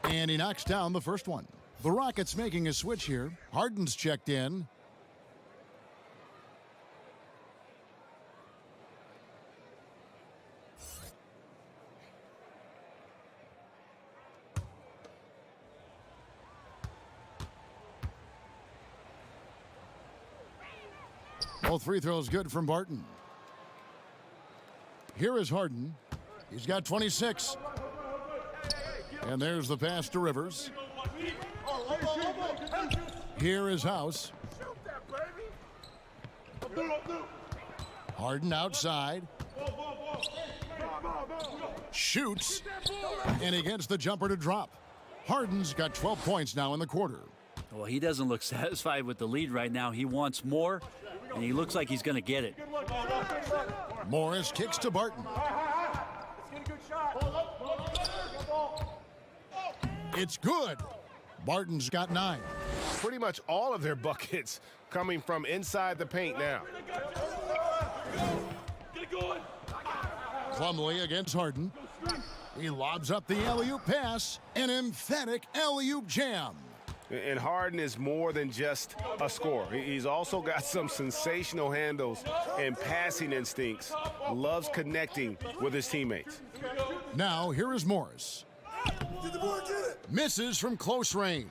And he knocks down the first one. The Rockets making a switch here. Harden's checked in. Both free throws good from Barton. Here is Harden. He's got 26. And there's the pass to Rivers. Here is House. Harden outside. Shoots. And he gets the jumper to drop. Harden's got 12 points now in the quarter.
Well, he doesn't look satisfied with the lead right now. He wants more, and he looks like he's going to get it.
Morris kicks to Barton. It's good. Barton's got 9.
Pretty much all of their buckets coming from inside the paint now.
Plumlee against Harden. He lobs up the alley-oop pass. An emphatic alley-oop jam.
And Harden is more than just a scorer. He's also got some sensational handles and passing instincts. Loves connecting with his teammates.
Now, here is Morris. Misses from close range.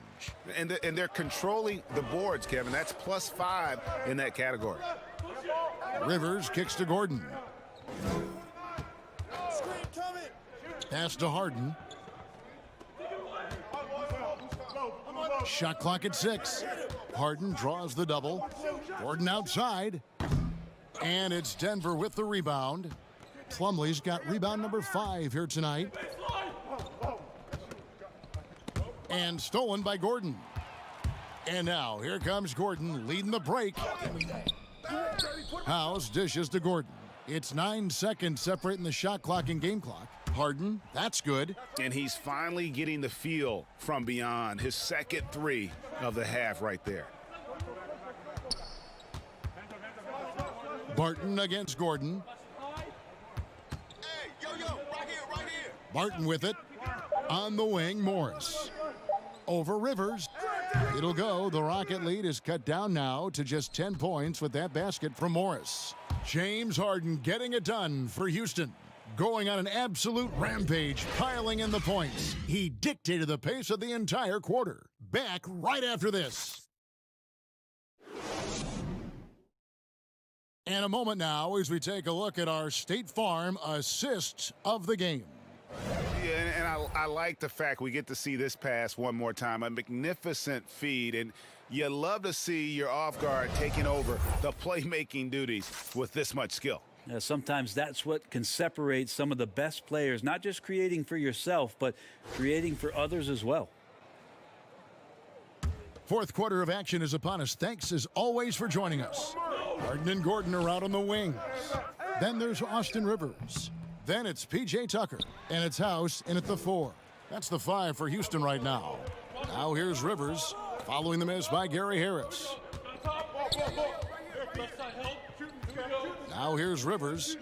And they're controlling the boards, Kevin. That's +5 in that category.
Rivers kicks to Gordon. Pass to Harden. Shot clock at 6. Harden draws the double. Gordon outside. And it's Denver with the rebound. Plumlee's got rebound number 5 here tonight. And stolen by Gordon. And now here comes Gordon leading the break. House dishes to Gordon. It's 9 seconds separating the shot clock and game clock. Harden, that's good.
And he's finally getting the feel from beyond. His second 3 of the half right there.
Barton against Gordon. Barton with it. On the wing, Morris. Over Rivers. It'll go. The Rocket lead is cut down now to just 10 points with that basket from Morris. James Harden getting it done for Houston. Going on an absolute rampage, piling in the points. He dictated the pace of the entire quarter. Back right after this. And a moment now as we take a look at our State Farm assist of the game.
Yeah, and I like the fact we get to see this pass one more time. A magnificent feed, and you love to see your off guard taking over the playmaking duties with this much skill.
Yeah, sometimes that's what can separate some of the best players, not just creating for yourself, but creating for others as well.
Fourth quarter of action is upon us. Thanks as always for joining us. Harden and Gordon are out on the wings. Then there's Austin Rivers. Then it's P.J. Tucker, and it's House in at the 4. That's the 5 for Houston right now. Now here's Rivers, following the miss by Gary Harris. Now here's Rivers.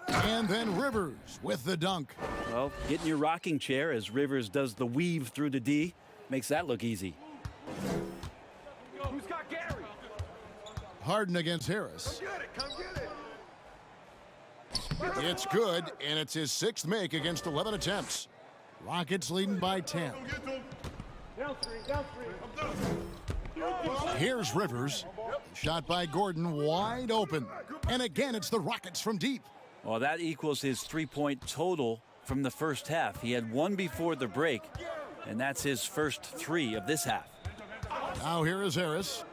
And then Rivers with the dunk.
Well, get in your rocking chair as Rivers does the weave through the D. Makes that look easy.
Who's got Gary?
Harden against Harris.
Come get it.
It's good, and it's his 6th make against 11 attempts. Rockets leading by 10. Here's Rivers. Shot by Gordon, wide open. And again, it's the Rockets from deep.
Well, that equals his 3-point total from the first half. He had 1 before the break, and that's his first 3 of this half.
Now here is Harris.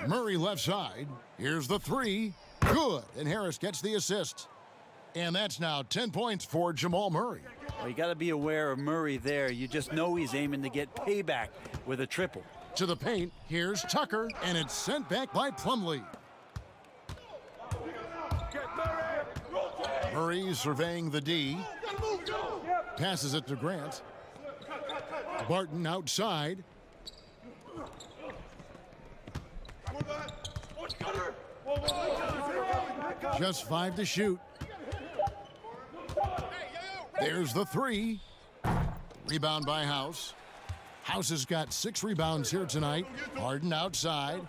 Murray left side. Here's the 3. Good. And Harris gets the assist. And that's now 10 points for Jamal Murray.
Well, you got to be aware of Murray there. You just know he's aiming to get payback with a triple.
To the paint, here's Tucker, and it's sent back by Plumlee. Murray surveying the D. Passes it to Grant. Barton outside. Just 5 to shoot. There's the 3. Rebound by House. House has got 6 rebounds here tonight. Harden outside.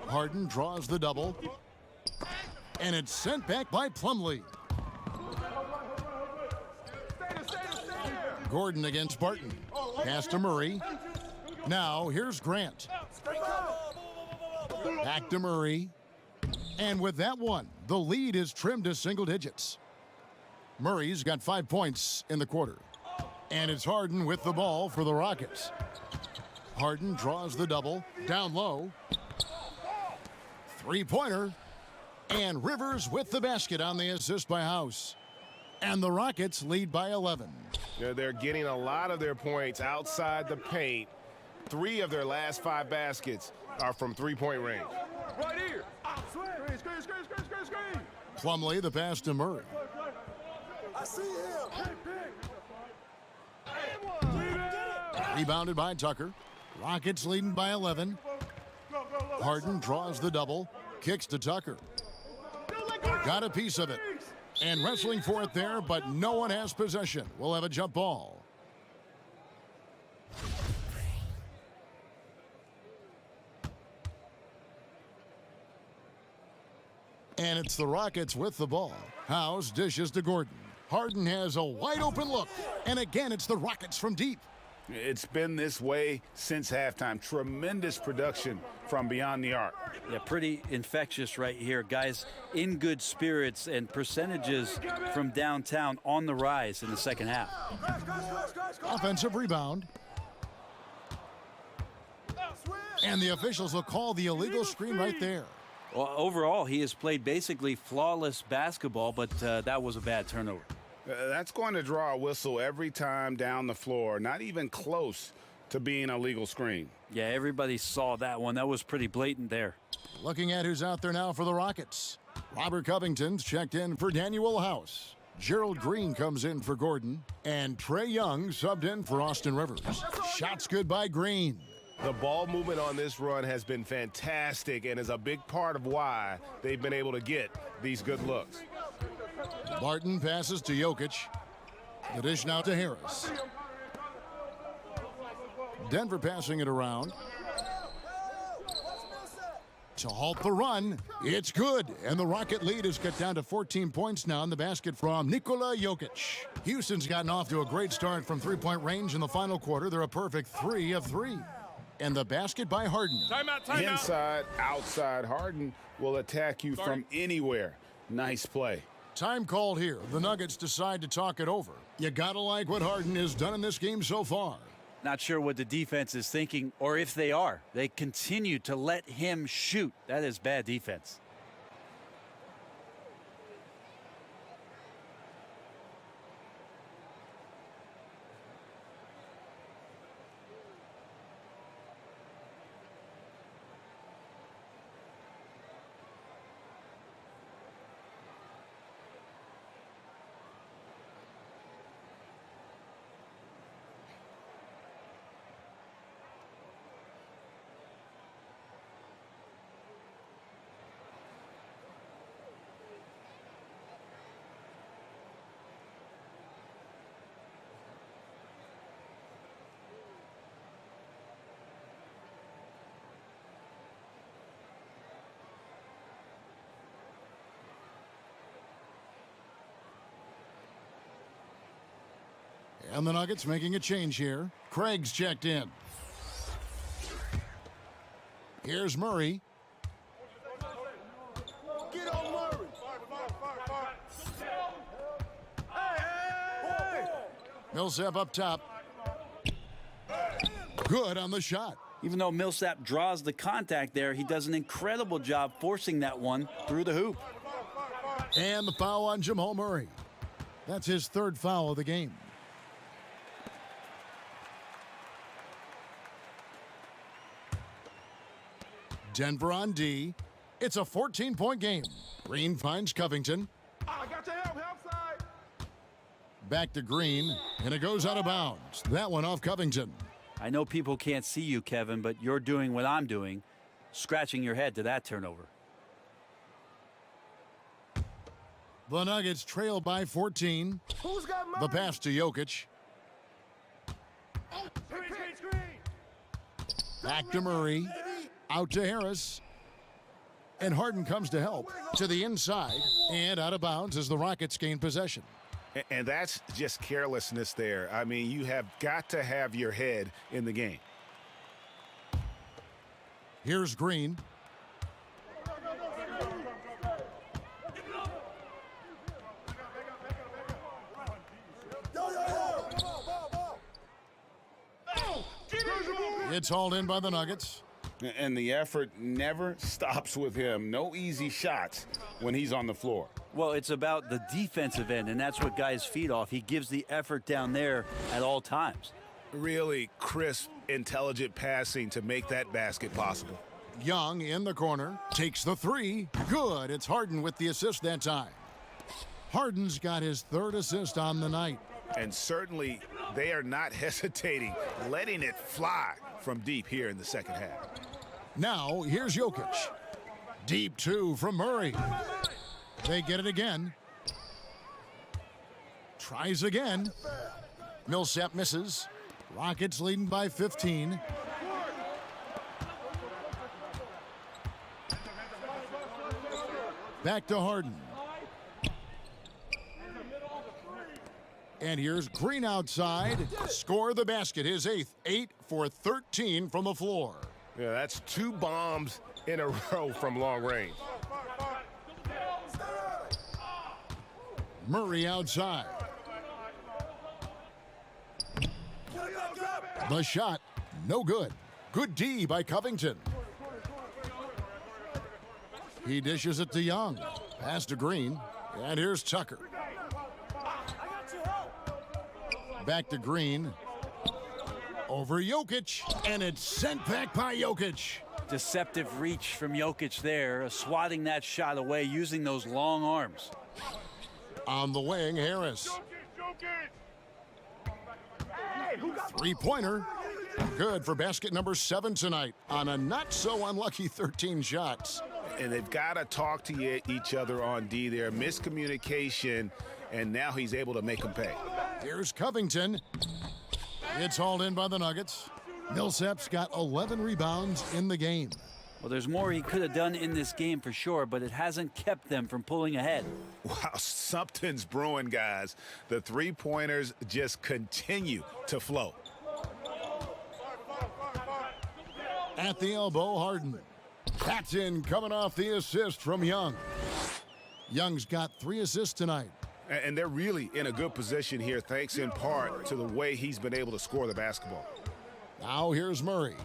Harden draws the double. And it's sent back by Plumlee. Gordon against Barton. Pass to Murray. Now here's Grant. Back to Murray. And with that one, the lead is trimmed to single digits. Murray's got 5 points in the quarter. And it's Harden with the ball for the Rockets. Harden draws the double, down low. 3-pointer. And Rivers with the basket on the assist by House. And the Rockets lead by 11.
They're getting a lot of their points outside the paint. 3 of their last 5 baskets are from 3-point range.
Right here. Screen.
Plumlee the pass to Murray.
I see him.
Rebounded by Tucker. Rockets leading by 11. Harden draws the double. Kicks to Tucker. Got a piece of it. And wrestling for it there, but no one has possession. We'll have a jump ball. And it's the Rockets with the ball. House dishes to Gordon. Harden has a wide open look. And again, it's the Rockets from deep.
It's been this way since halftime. Tremendous production from beyond the arc.
Yeah, pretty infectious right here. Guys in good spirits, and percentages from downtown on the rise in the second half.
Offensive rebound. And the officials will call the illegal screen right there.
Well, overall, he has played basically flawless basketball, but that was a bad turnover.
That's going to draw a whistle every time down the floor. Not even close to being a legal screen.
Yeah, everybody saw that one. That was pretty blatant there.
Looking at who's out there now for the Rockets. Robert Covington's checked in for Daniel House. Gerald Green comes in for Gordon. And TRAE Young subbed in for Austin Rivers. Shots good by Green.
The ball movement on this run has been fantastic and is a big part of why they've been able to get these good looks.
Barton passes to Jokic. The dish now to Harris. Denver passing it around. To halt the run, it's good. And the Rocket lead is cut down to 14 points now in the basket from Nikola Jokic. Houston's gotten off to a great start from three-point range in the final quarter. They're a perfect 3 of 3. And the basket by Harden.
Timeout.
Inside, outside, Harden will attack you from anywhere. Nice play.
Time called here. The Nuggets decide to talk it over. You gotta like what Harden has done in this game so far.
Not sure what the defense is thinking, or if they are. They continue to let him shoot. That is bad defense.
And the Nuggets making a change here. Craig's checked in. Here's Murray.
Get on Murray.
Millsap up top. Good on the shot.
Even though Millsap draws the contact there, he does an incredible job forcing that one through the hoop.
And the foul on Jamal Murray. That's his third foul of the game. Denver on D. It's a 14-point game. Green finds Covington.
I got your help side.
Back to Green, and it goes out of bounds. That one off Covington.
I know people can't see you, Kevin, but you're doing what I'm doing, scratching your head to that turnover.
The Nuggets trail by 14.
Who's got Murray?
The pass to Jokic.
Screen.
Back to Murray. Out to Harris. And Harden comes to help. To the inside. And out of bounds as the Rockets gain possession.
And that's just carelessness there. I mean, you have got to have your head in the game.
Here's Green. It's hauled in by the Nuggets.
And the effort never stops with him. No easy shots when he's on the floor.
Well, it's about the defensive end, and that's what guys feed off. He gives the effort down there at all times.
Really crisp, intelligent passing to make that basket possible.
Young in the corner. Takes the three. Good. It's Harden with the assist that time. Harden's got his third assist on the night.
And certainly they are not hesitating, letting it fly from deep here in the second half.
Now, here's Jokic. Deep two from Murray. They get it again. Tries again. Millsap misses. Rockets leading by 15. Back to Harden. And here's Green outside. Score the basket, his 8th. 8 for 13 from the floor.
Yeah, that's 2 bombs in a row from long range.
Murray outside. The shot, no good. Good D by Covington. He dishes it to Young. Pass to Green. And here's Tucker. Back to Green. Over Jokic. And it's sent back by Jokic.
Deceptive reach from Jokic there, swatting that shot away using those long arms.
On the wing, Harris. Three-pointer. Good for basket number 7 tonight on a not-so-unlucky 13 shots.
And they've got to talk to each other on D there. Miscommunication, and now he's able to make them pay.
Here's Covington. It's hauled in by the Nuggets. Millsap's got 11 rebounds in the game.
Well, there's more he could have done in this game for sure, but it hasn't kept them from pulling ahead.
Wow, something's brewing, guys. The three-pointers just continue to flow.
At the elbow, Harden. That's in, coming off the assist from Young. Young's got 3 assists tonight.
And they're really in a good position here, thanks in part to the way he's been able to score the basketball.
Now here's Murray.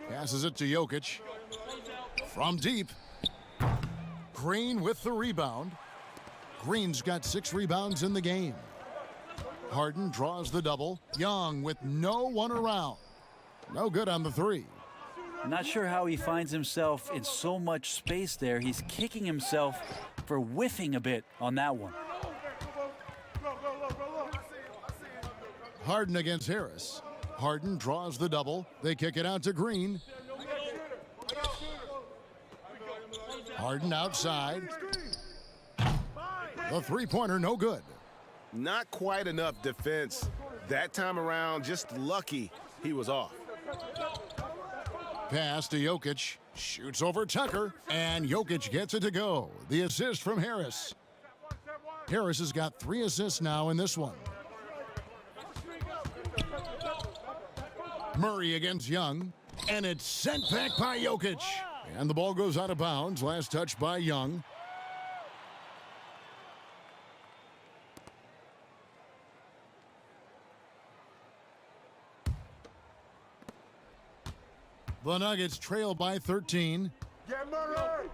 Passes it to Jokic. From deep. Green with the rebound. Green's got 6 rebounds in the game. Harden draws the double. Young with no one around. No good on the 3.
I'm not sure how he finds himself in so much space there. He's kicking himself for whiffing a bit on that one.
Harden against Harris. Harden draws the double. They kick it out to Green. Harden outside. The three-pointer, no good.
Not quite enough defense that time around. Just lucky he was off.
Pass to Jokic. Shoots over Tucker. And Jokic gets it to go. The assist from Harris. Harris has got 3 assists now in this one. Murray against Young. And it's sent back by Jokic. And the ball goes out of bounds. Last touch by Young. The Nuggets trail by 13.
Get Murray!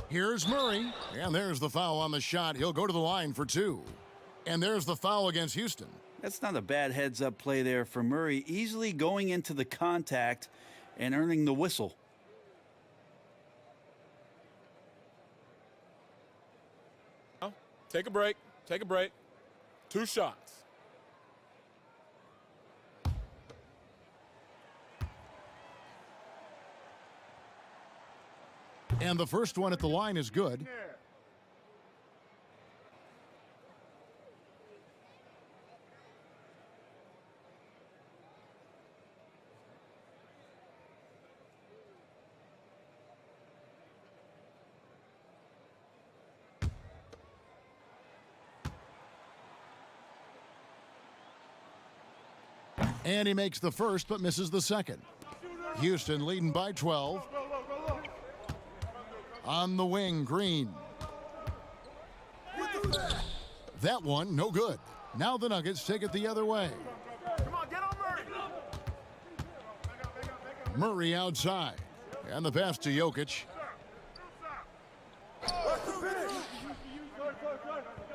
Here's Murray. And there's the foul on the shot. He'll go to the line for 2. And there's the foul against Houston.
That's not a bad heads-up play there for Murray, easily going into the contact and earning the whistle.
Take a break. Take a break. 2 shots.
And the first one at the line is good. And he makes the first but misses the second. Houston leading by 12. On the wing, Green. That one, no good. Now the Nuggets take it the other way.
Come on, get on Murray!
Murray outside. And the pass to Jokic.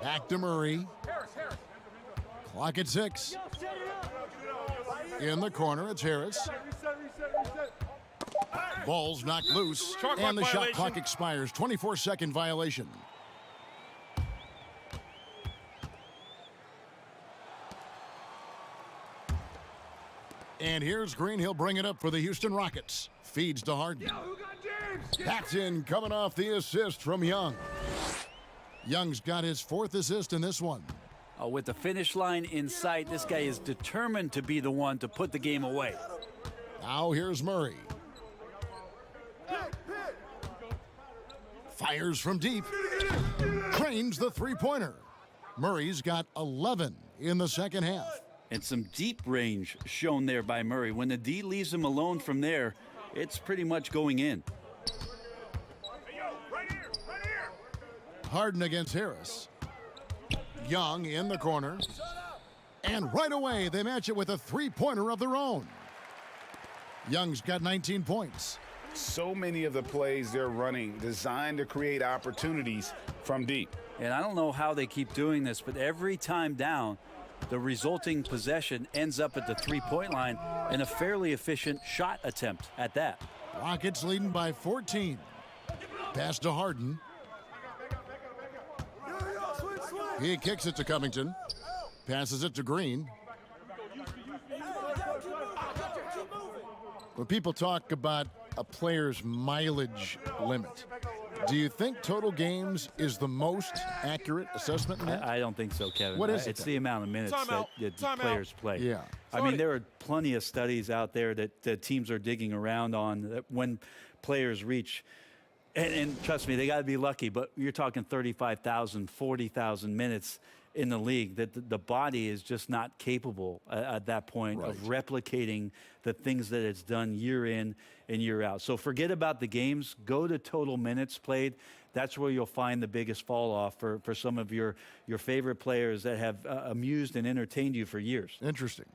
Back to Murray. Clock at 6. In the corner, it's Harris. Ball's knocked loose, and the shot clock expires. 24-second violation. And here's Green. He'll bring it up for the Houston Rockets. Feeds to Harden. That's in, coming off the assist from Young. Young's got his 4th assist in this one.
Oh, with the finish line in sight, this guy is determined to be the one to put the game away.
Now here's Murray. Fires from deep. Drains the three-pointer. Murray's got 11 in the second half.
And some deep range shown there by Murray. When the D leaves him alone from there, it's pretty much going in.
Harden against Harris. Young in the corner. And right away, they match it with a three-pointer of their own. Young's got 19 points.
So many of the plays they're running designed to create opportunities from deep.
And I don't know how they keep doing this, but every time down, the resulting possession ends up at the three-point line and a fairly efficient shot attempt at that.
Rockets leading by 14. Pass to Harden. He kicks it to Covington. Passes it to Green. When people talk about a player's mileage limit, do you think total games is the most accurate assessment in that?
I don't think so, Kevin.
What is it?
It's the amount of minutes that players play.
Yeah.
I mean, there are plenty of studies out there that teams are digging around on that when players reach, and trust me, they got to be lucky, but you're talking 35,000, 40,000 minutes in the league, that the body is just not capable at that point of replicating the things that it's done year in and year out. So forget about the games. Go to total minutes played. That's where you'll find the biggest fall off for some of your favorite players that have amused and entertained you for years.
Interesting.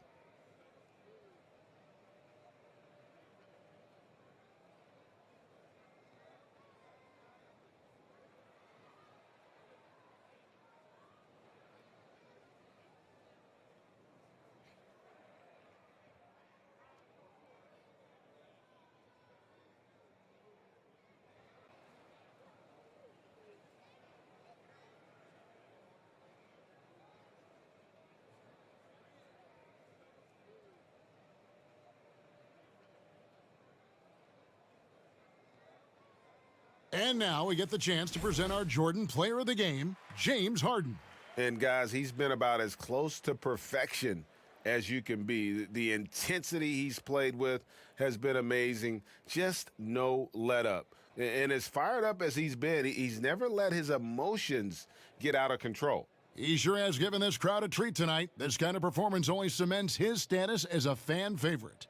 And now we get the chance to present our Jordan Player of the Game, James Harden.
And guys, he's been about as close to perfection as you can be. The intensity he's played with has been amazing. Just no let up. And as fired up as he's been, he's never let his emotions get out of control.
He sure has given this crowd a treat tonight. This kind of performance only cements his status as a fan favorite.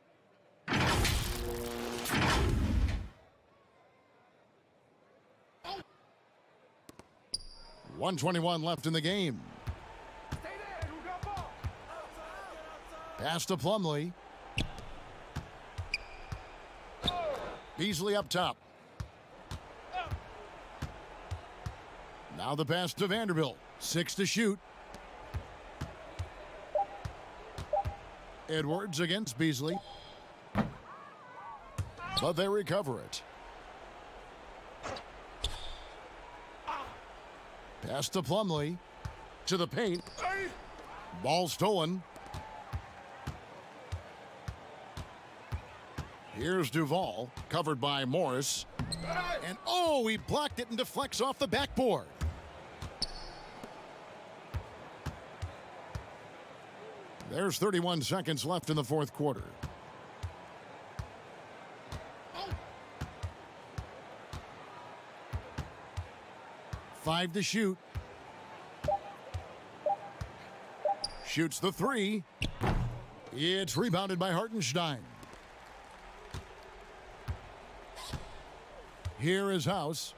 1:21 left in the game. Pass to Plumlee. Beasley up top. Now the pass to Vanderbilt. 6 to shoot. Edwards against Beasley. But they recover it. Pass to Plumlee. To the paint. Ball stolen. Here's Duval, covered by Morris. And oh, he blocked it and deflects off the backboard. There's 31 seconds left in the fourth quarter. Five to shoot. Shoots the three. It's rebounded by Hartenstein. Here is House.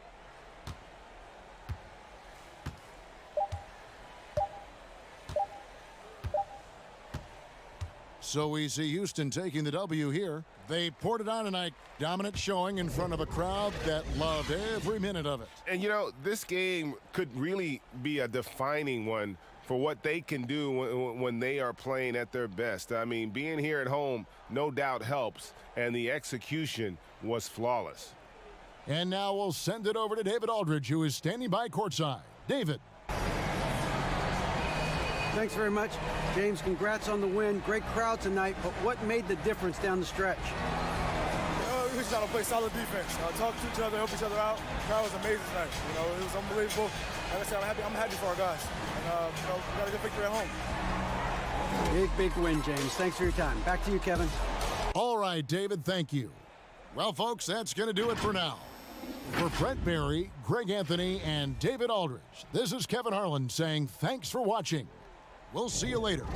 So we see Houston taking the W here. They poured it on tonight. Dominant showing in front of a crowd that loved every minute of it.
And, you know, this game could really be a defining one for what they can do when they are playing at their best. I mean, being here at home no doubt helps, and the execution was flawless.
And now we'll send it over to David Aldridge, who is standing by courtside. David.
Thanks very much. James, congrats on the win. Great crowd tonight, but what made the difference down the stretch?
We just gotta play solid defense. Talk to each other, help each other out. The crowd was amazing tonight. You know, it was unbelievable. Like I said, I'm happy for our guys. And, you know, we got a good victory at home.
Big win, James. Thanks for your time. Back to you, Kevin.
All right, David, thank you. Well, folks, that's going to do it for now. For Brent Barry, Greg Anthony, and David Aldridge, this is Kevin Harlan saying thanks for watching. We'll see you later.